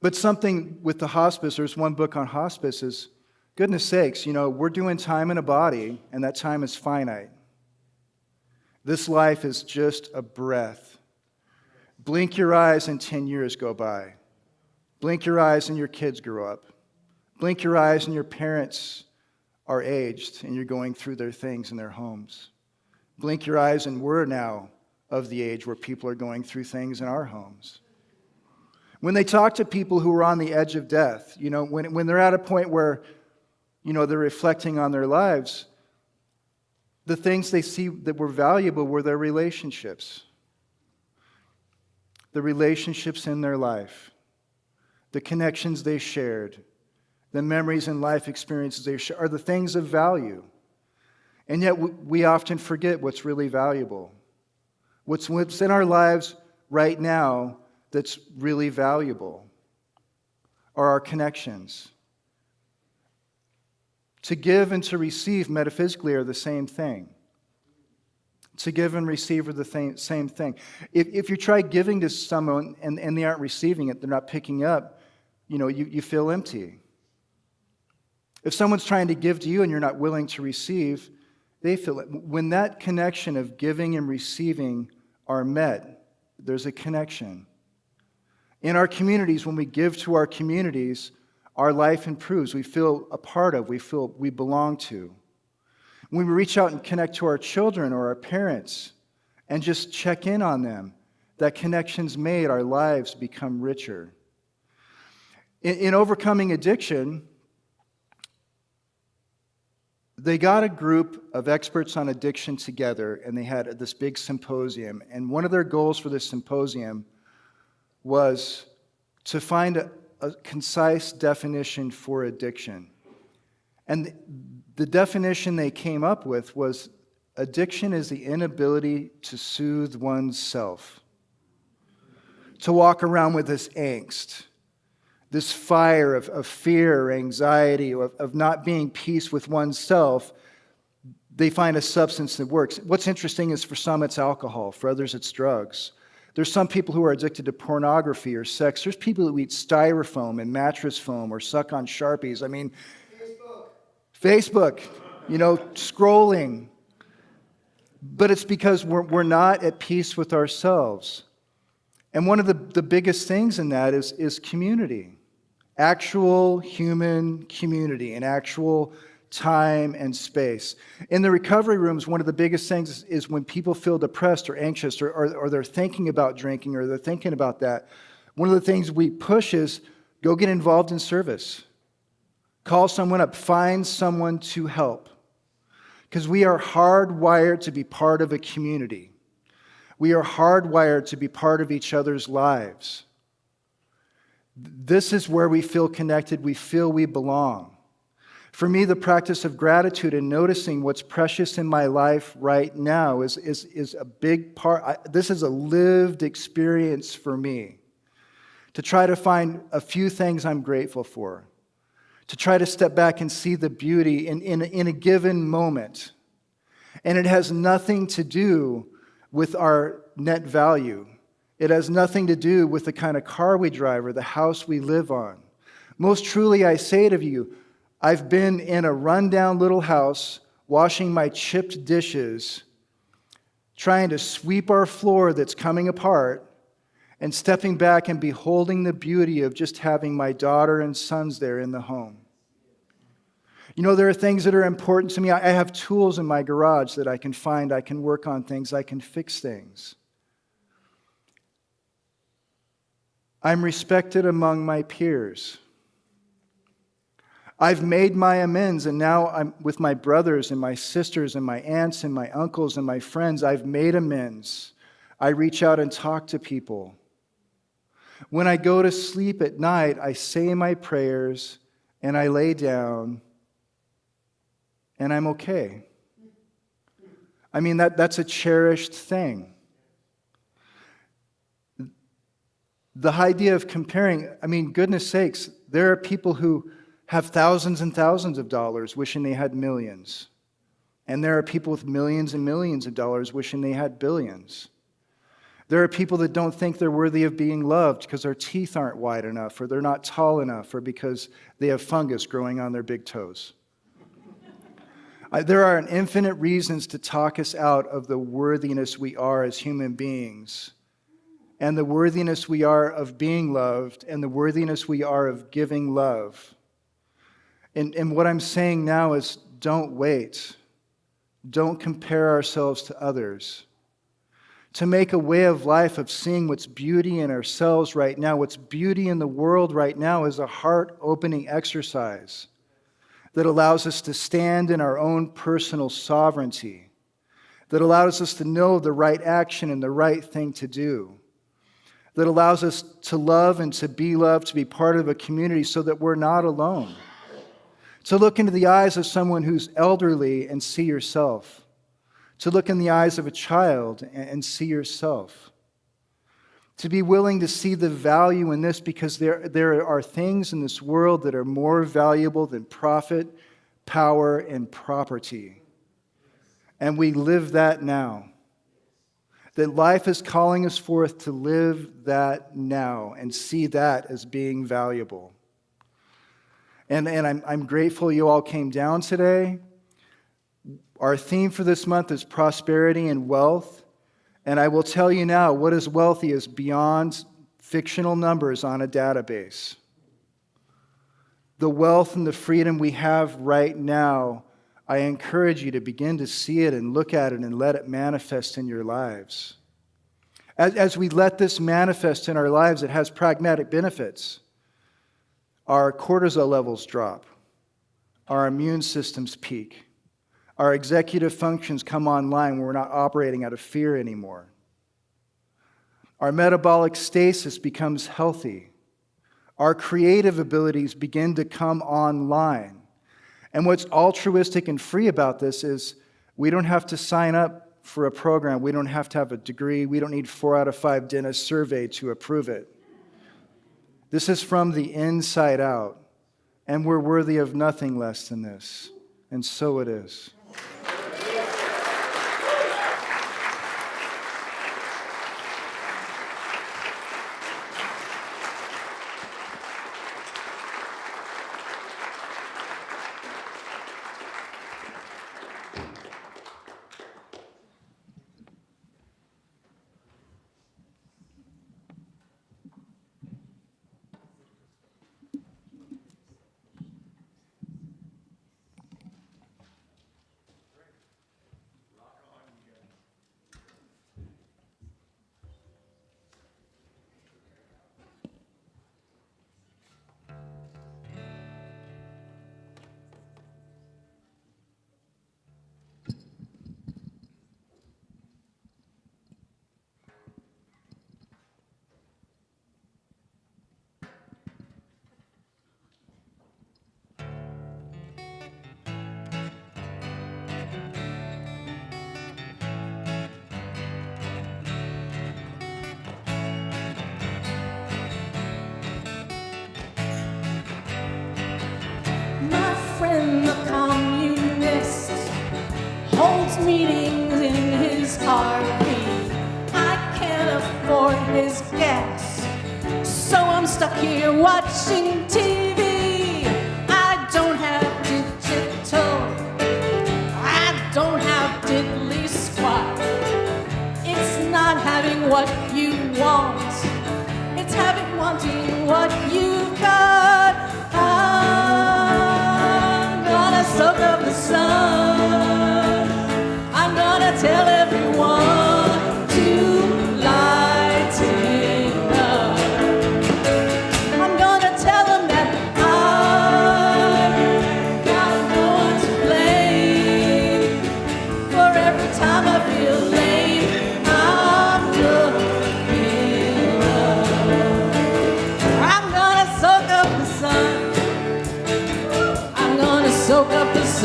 But something with the hospice, there's one book on hospice, is, goodness sakes, we're doing time in a body, and that time is finite. This life is just a breath. Blink your eyes and 10 years go by. Blink your eyes and your kids grow up. Blink your eyes and your parents are aged and you're going through their things in their homes. Blink your eyes and we're now of the age where people are going through things in our homes. When they talk to people who are on the edge of death, when they're at a point where, they're reflecting on their lives, the things they see that were valuable were their relationships. The relationships in their life, the connections they shared, the memories and life experiences they shared are the things of value. And yet we often forget what's really valuable. What's in our lives right now that's really valuable are our connections. To give and to receive metaphysically are the same thing. To give and receive are the same thing. If you try giving to someone and they aren't receiving it, they're not picking up, you feel empty. If someone's trying to give to you and you're not willing to receive, they feel it. When that connection of giving and receiving are met, there's a connection. In our communities, when we give to our communities, our life improves. We feel a part of, we feel we belong to. When we reach out and connect to our children or our parents and just check in on them, that connection's made, our lives become richer. In overcoming addiction, they got a group of experts on addiction together and they had this big symposium. And one of their goals for this symposium was to find a concise definition for addiction. And the definition they came up with was addiction is the inability to soothe one's self, to walk around with this angst, this fire of fear, anxiety, of not being peace with oneself. They find a substance that works. What's interesting is for some it's alcohol, for others it's drugs. There's some people who are addicted to pornography or sex. There's people who eat styrofoam and mattress foam or suck on Sharpies. I mean, Facebook, scrolling. But it's because we're not at peace with ourselves. And one of the biggest things in that is community. Actual human community and actual time and space. In the recovery rooms, one of the biggest things is when people feel depressed or anxious or they're thinking about drinking or they're thinking about that, one of the things we push is go get involved in service. Call someone up. Find someone to help. Because we are hardwired to be part of a community. We are hardwired to be part of each other's lives. This is where we feel connected. We feel we belong. For me, the practice of gratitude and noticing what's precious in my life right now is a big part. This is a lived experience for me. To try to find a few things I'm grateful for. To try to step back and see the beauty in a given moment. And it has nothing to do with our net value. It has nothing to do with the kind of car we drive or the house we live on. Most truly, I say to you, I've been in a rundown little house, washing my chipped dishes, trying to sweep our floor that's coming apart, and stepping back and beholding the beauty of just having my daughter and sons there in the home. There are things that are important to me. I have tools in my garage that I can find. I can work on things. I can fix things. I'm respected among my peers. I've made my amends, and now I'm with my brothers and my sisters and my aunts and my uncles and my friends. I've made amends. I reach out and talk to people. When I go to sleep at night, I say my prayers and I lay down and I'm okay. I mean, that's a cherished thing. The idea of comparing, I mean, goodness sakes, there are people who have thousands and thousands of dollars wishing they had millions. And there are people with millions and millions of dollars wishing they had billions. There are people that don't think they're worthy of being loved because their teeth aren't wide enough, or they're not tall enough, or because they have fungus growing on their big toes. There are infinite reasons to talk us out of the worthiness we are as human beings, and the worthiness we are of being loved, and the worthiness we are of giving love. And what I'm saying now is don't wait. Don't compare ourselves to others. To make a way of life of seeing what's beauty in ourselves right now, what's beauty in the world right now, is a heart-opening exercise that allows us to stand in our own personal sovereignty, that allows us to know the right action and the right thing to do, that allows us to love and to be loved, to be part of a community so that we're not alone. To look into the eyes of someone who's elderly and see yourself. To look in the eyes of a child and see yourself. To be willing to see the value in this, because there are things in this world that are more valuable than profit, power, and property. And we live that now. That life is calling us forth to live that now and see that as being valuable. And I'm grateful you all came down today. Our theme for this month is prosperity and wealth. And I will tell you now, what is wealthy is beyond fictional numbers on a database. The wealth and the freedom we have right now, I encourage you to begin to see it and look at it and let it manifest in your lives. As we let this manifest in our lives, it has pragmatic benefits. Our cortisol levels drop. Our immune systems peak. Our executive functions come online where we're not operating out of fear anymore. Our metabolic stasis becomes healthy. Our creative abilities begin to come online. And what's altruistic and free about this is we don't have to sign up for a program. We don't have to have a degree. We don't need 4 out of 5 dentist survey to approve it. This is from the inside out, and we're worthy of nothing less than this, and so it is. friend, the communist, holds meetings in his RV. I can't afford his gas, so I'm stuck here watching TV. I don't have digital, I don't have diddly squat. It's not having what you want, it's having wanting what you've got. I'm gonna soak up the sun, I'm gonna tell everyone to light it up. I'm gonna tell them that I'm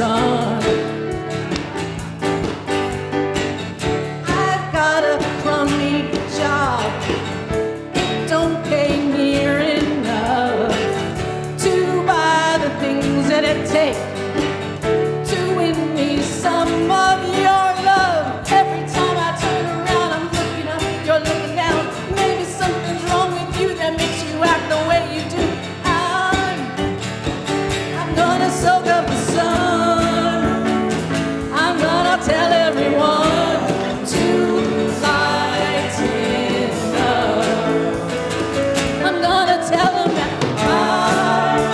sun. I've got a crummy job. It don't pay near enough to buy the things that it takes to win me some of your love. Every time I turn around, I'm looking up, you're looking down. Maybe something's wrong with you that makes you act the way you do. I'm gonna soak up the sun. I'm gonna tell everyone to lighten up. I'm gonna tell them that I've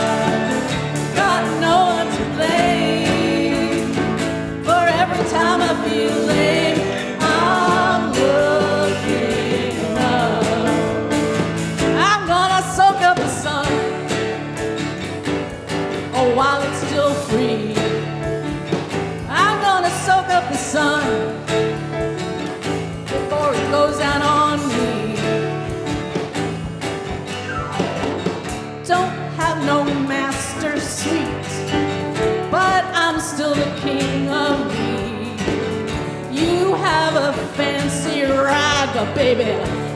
got no one to blame. For every time I feel lame, I'm looking up. I'm gonna soak up the sun, oh, while it's still free. I'm gonna soak up the sun before it goes down on me. Don't have no master suite, but I'm still the king of me. You have a fancy rag, baby.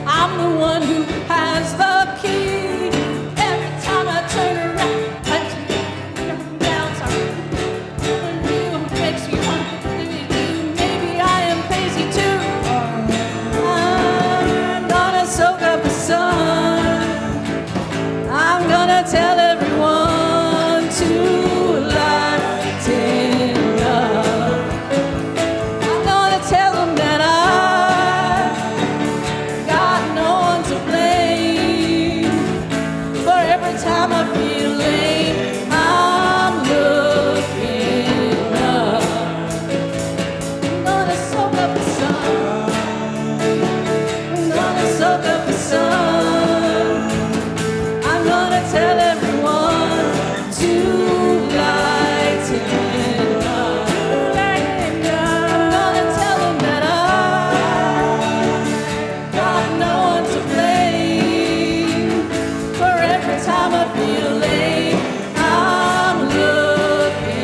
I'm the one who has the key. Every time I turn around, I turn down, sorry. You makes me want to do. Maybe I am crazy too. I'm gonna soak up the sun. I'm gonna tell everyone to lighten up. I'm gonna tell them that I got no one to blame. For every time I feel lame, I'm looking up. I'm gonna soak up the sun. I'm gonna soak up the sun. I'm gonna tell everyone to lighten up. I'm gonna tell them that I've got no one to blame. For every time I feel lame, I'm looking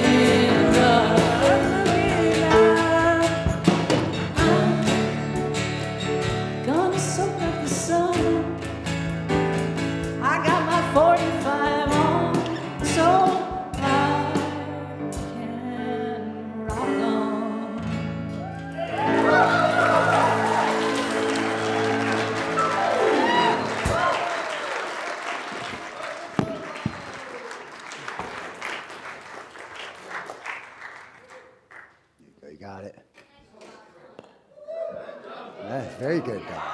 up. I'm gonna soak up the sun. I got my 45 on, so I can rock on. You got it. Yeah, very good, Doc.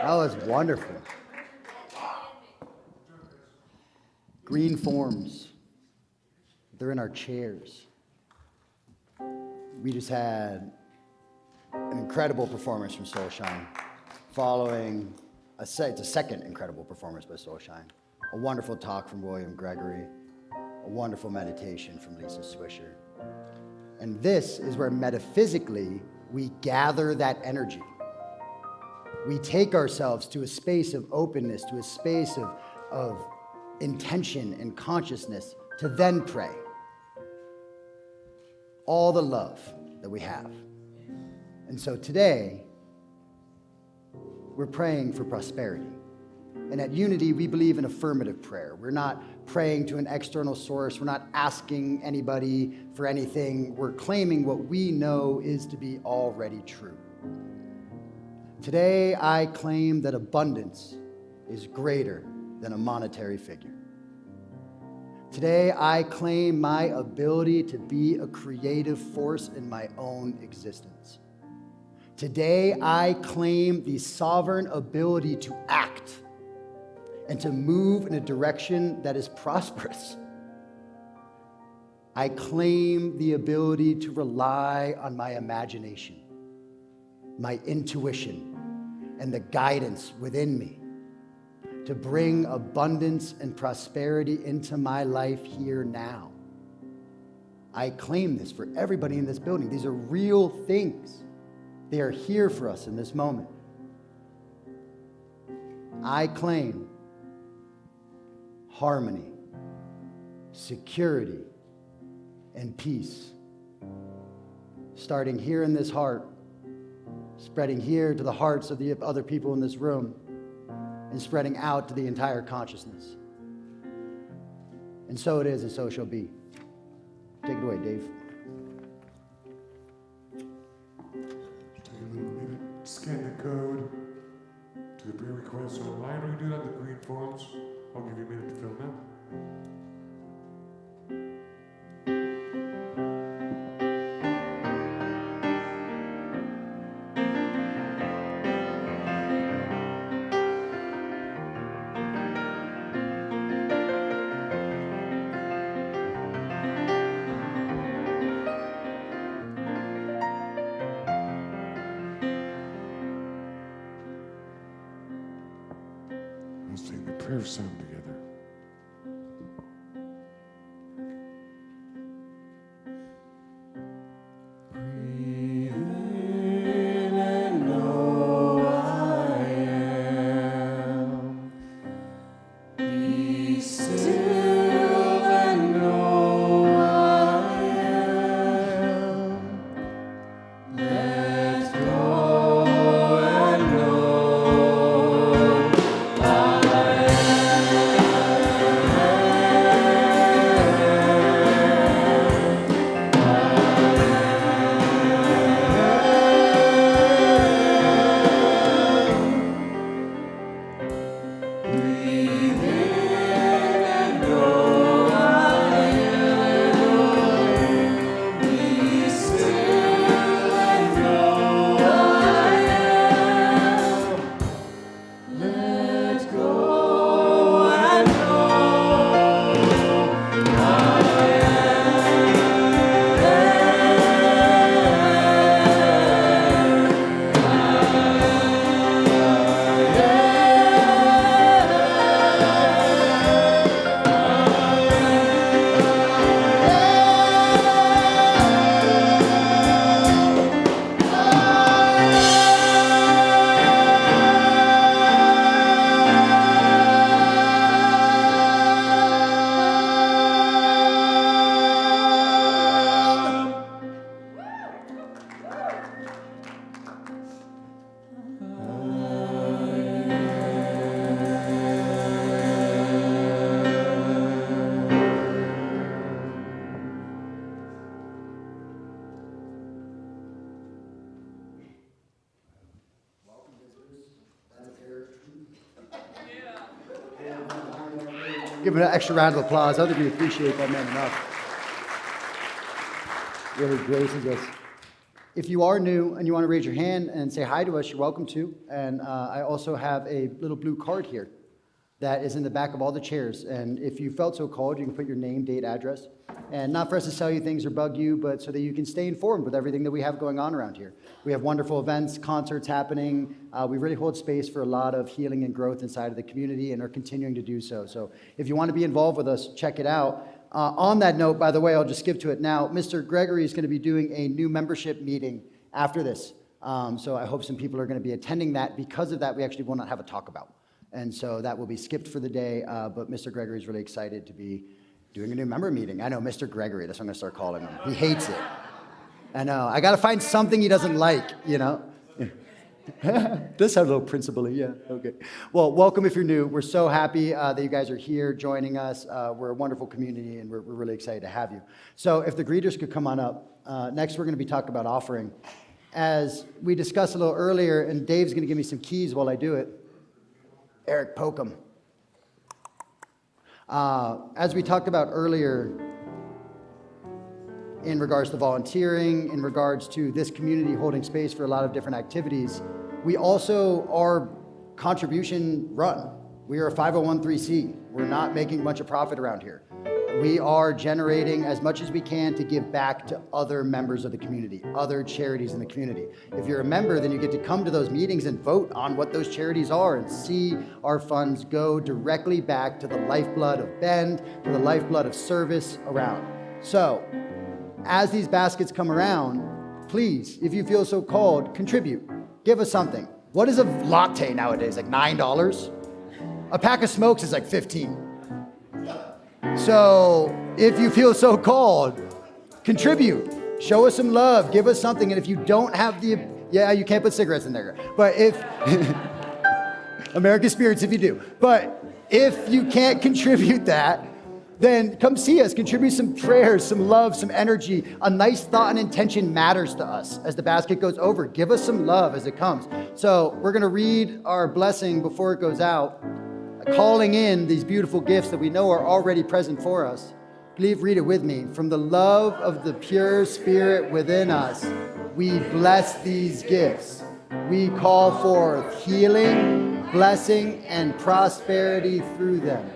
That was wonderful. Green forms. They're in our chairs. We just had an incredible performance from Soulshine, following it's a second incredible performance by Soulshine. A wonderful talk from William Gregory, a wonderful meditation from Lisa Swisher. And this is where metaphysically we gather that energy. We take ourselves to a space of openness, to a space of intention and consciousness to then pray. All the love that we have. And so today, we're praying for prosperity. And at Unity, we believe in affirmative prayer. We're not praying to an external source. We're not asking anybody for anything. We're claiming what we know is to be already true. Today, I claim that abundance is greater than a monetary figure. Today, I claim my ability to be a creative force in my own existence. Today, I claim the sovereign ability to act and to move in a direction that is prosperous. I claim the ability to rely on my imagination, my intuition, and the guidance within me to bring abundance and prosperity into my life here now. I claim this for everybody in this building. These are real things. They are here for us in this moment. I claim harmony, security, and peace. Starting here in this heart, spreading here to the hearts of the other people in this room, and spreading out to the entire consciousness. And so it is, and so it shall be. Take it away, Dave. Take a little minute, scan the code to the prayer request online, or you do that in the green forms. I'll give you a minute to fill them out. We'll sing the prayer song together. Give him an extra round of applause. I think we appreciate that man enough. Really graces us. If you are new and you want to raise your hand and say hi to us, you're welcome to. And I also have a little blue card here that is in the back of all the chairs. And if you felt so called, you can put your name, date, address. And not for us to sell you things or bug you, but so that you can stay informed with everything that we have going on around here. We have wonderful events, concerts happening. We really hold space for a lot of healing and growth inside of the community and are continuing to do so. So if you want to be involved with us, check it out. On that note, by the way, I'll just skip to it now. Mr. Gregory is going to be doing a new membership meeting after this. So I hope some people are going to be attending that. Because of that, we actually will not have a talk about. And so that will be skipped for the day. But Mr. Gregory is really excited to be doing a new member meeting. I know, Mr. Gregory, that's what I'm going to start calling him. He hates it. I know. I got to find something he doesn't like, you know? This sounds a little principal-y, yeah, okay. Well, welcome if you're new. We're so happy that you guys are here joining us. We're a wonderful community, and we're really excited to have you. So if the greeters could come on up. Next, we're going to be talking about offering. As we discussed a little earlier, and Dave's going to give me some keys while I do it. Eric, poke 'em. As we talked about earlier, in regards to volunteering, in regards to this community holding space for a lot of different activities, we also are contribution run. We are a 501(c). We're not making a bunch of profit around here. We are generating as much as we can to give back to other members of the community, other charities in the community. If you're a member, then you get to come to those meetings and vote on what those charities are and see our funds go directly back to the lifeblood of Bend, to the lifeblood of service around. So, as these baskets come around, please, if you feel so called, contribute. Give us something. What is a latte nowadays? Like $9? A pack of smokes is like 15. So if you feel so called, contribute. Show us some love. Give us something. And if you don't have you can't put cigarettes in there. But if, American spirits if you do. But if you can't contribute that, then come see us. Contribute some prayers, some love, some energy. A nice thought and intention matters to us as the basket goes over. Give us some love as it comes. So we're going to read our blessing before it goes out, calling in these beautiful gifts that we know are already present for us. Please read it with me. From the love of the pure spirit within us, we bless these gifts. We call forth healing, blessing, and prosperity through them.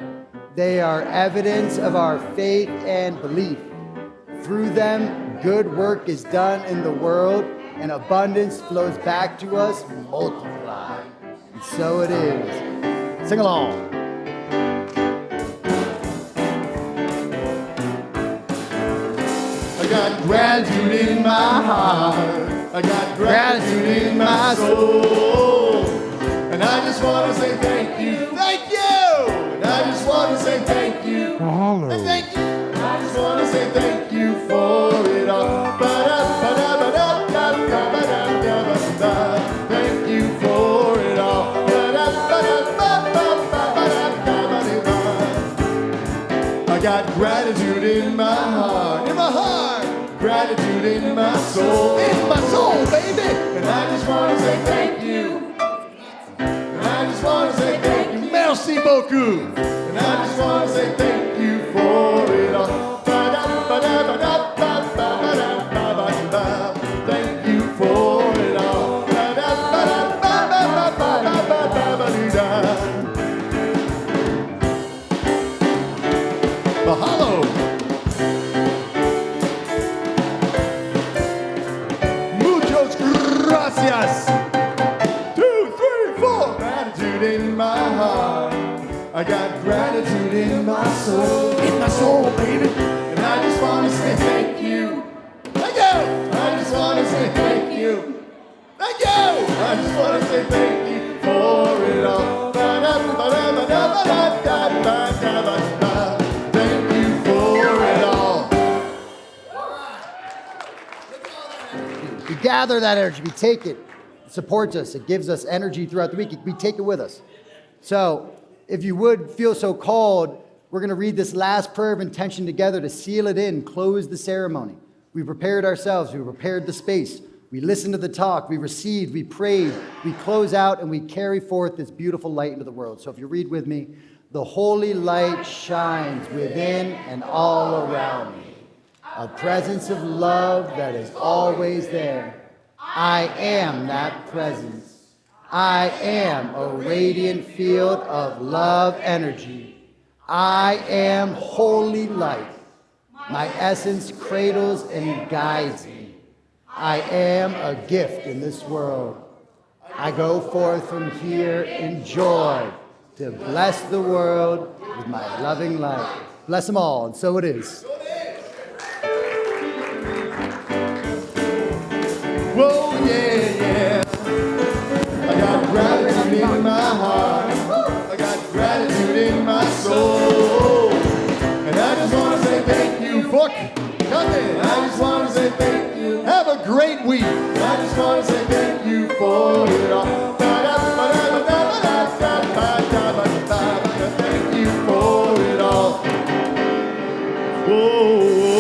They are evidence of our faith and belief. Through them, good work is done in the world, and abundance flows back to us multiplied. And so it is. Sing along. I got gratitude in my heart. I got gratitude in my soul. And I just want to say thank you. Thank you! And I just want to say thank you. Mahalo. And thank you. And I just want to say thank you for it all. Thank you for it all. I got gratitude in my heart. In my heart. Gratitude in my soul. In my soul, baby. And I just want to say thank you. And I just want to say thank you. Merci beaucoup. And I just want to say thank you for it all. Thank you for it all. Mahalo. Muchos gracias. 2, 3, 4. Gratitude in my heart. I got gratitude in my soul. In my soul, baby. And I just want to say thank you. Thank you. I just want to say thank you. Thank you. I just want to say thank you for it all. Thank you for it all. We gather that energy. We take it. It supports us. It gives us energy throughout the week. We take it with us. So if you would feel so called, we're going to read this last prayer of intention together to seal it in, close the ceremony. We prepared ourselves. We prepared the space. We listened to the talk. We received. We prayed. We close out, and we carry forth this beautiful light into the world. So if you read with me, the holy light shines within and all around me. A presence of love that is always there. I am that presence. I am a radiant field of love energy. I am holy light. My essence cradles and guides me. I am a gift in this world. I go forth from here in joy to bless the world with my loving light. Bless them all, and so it is. Whoa, yeah, yeah. I got gratitude in my heart. I got gratitude in my soul. And I just want to say thank you for coming. I just want to say thank you. Have a great week. I just want to say thank you for it all. Thank you for it all. Whoa.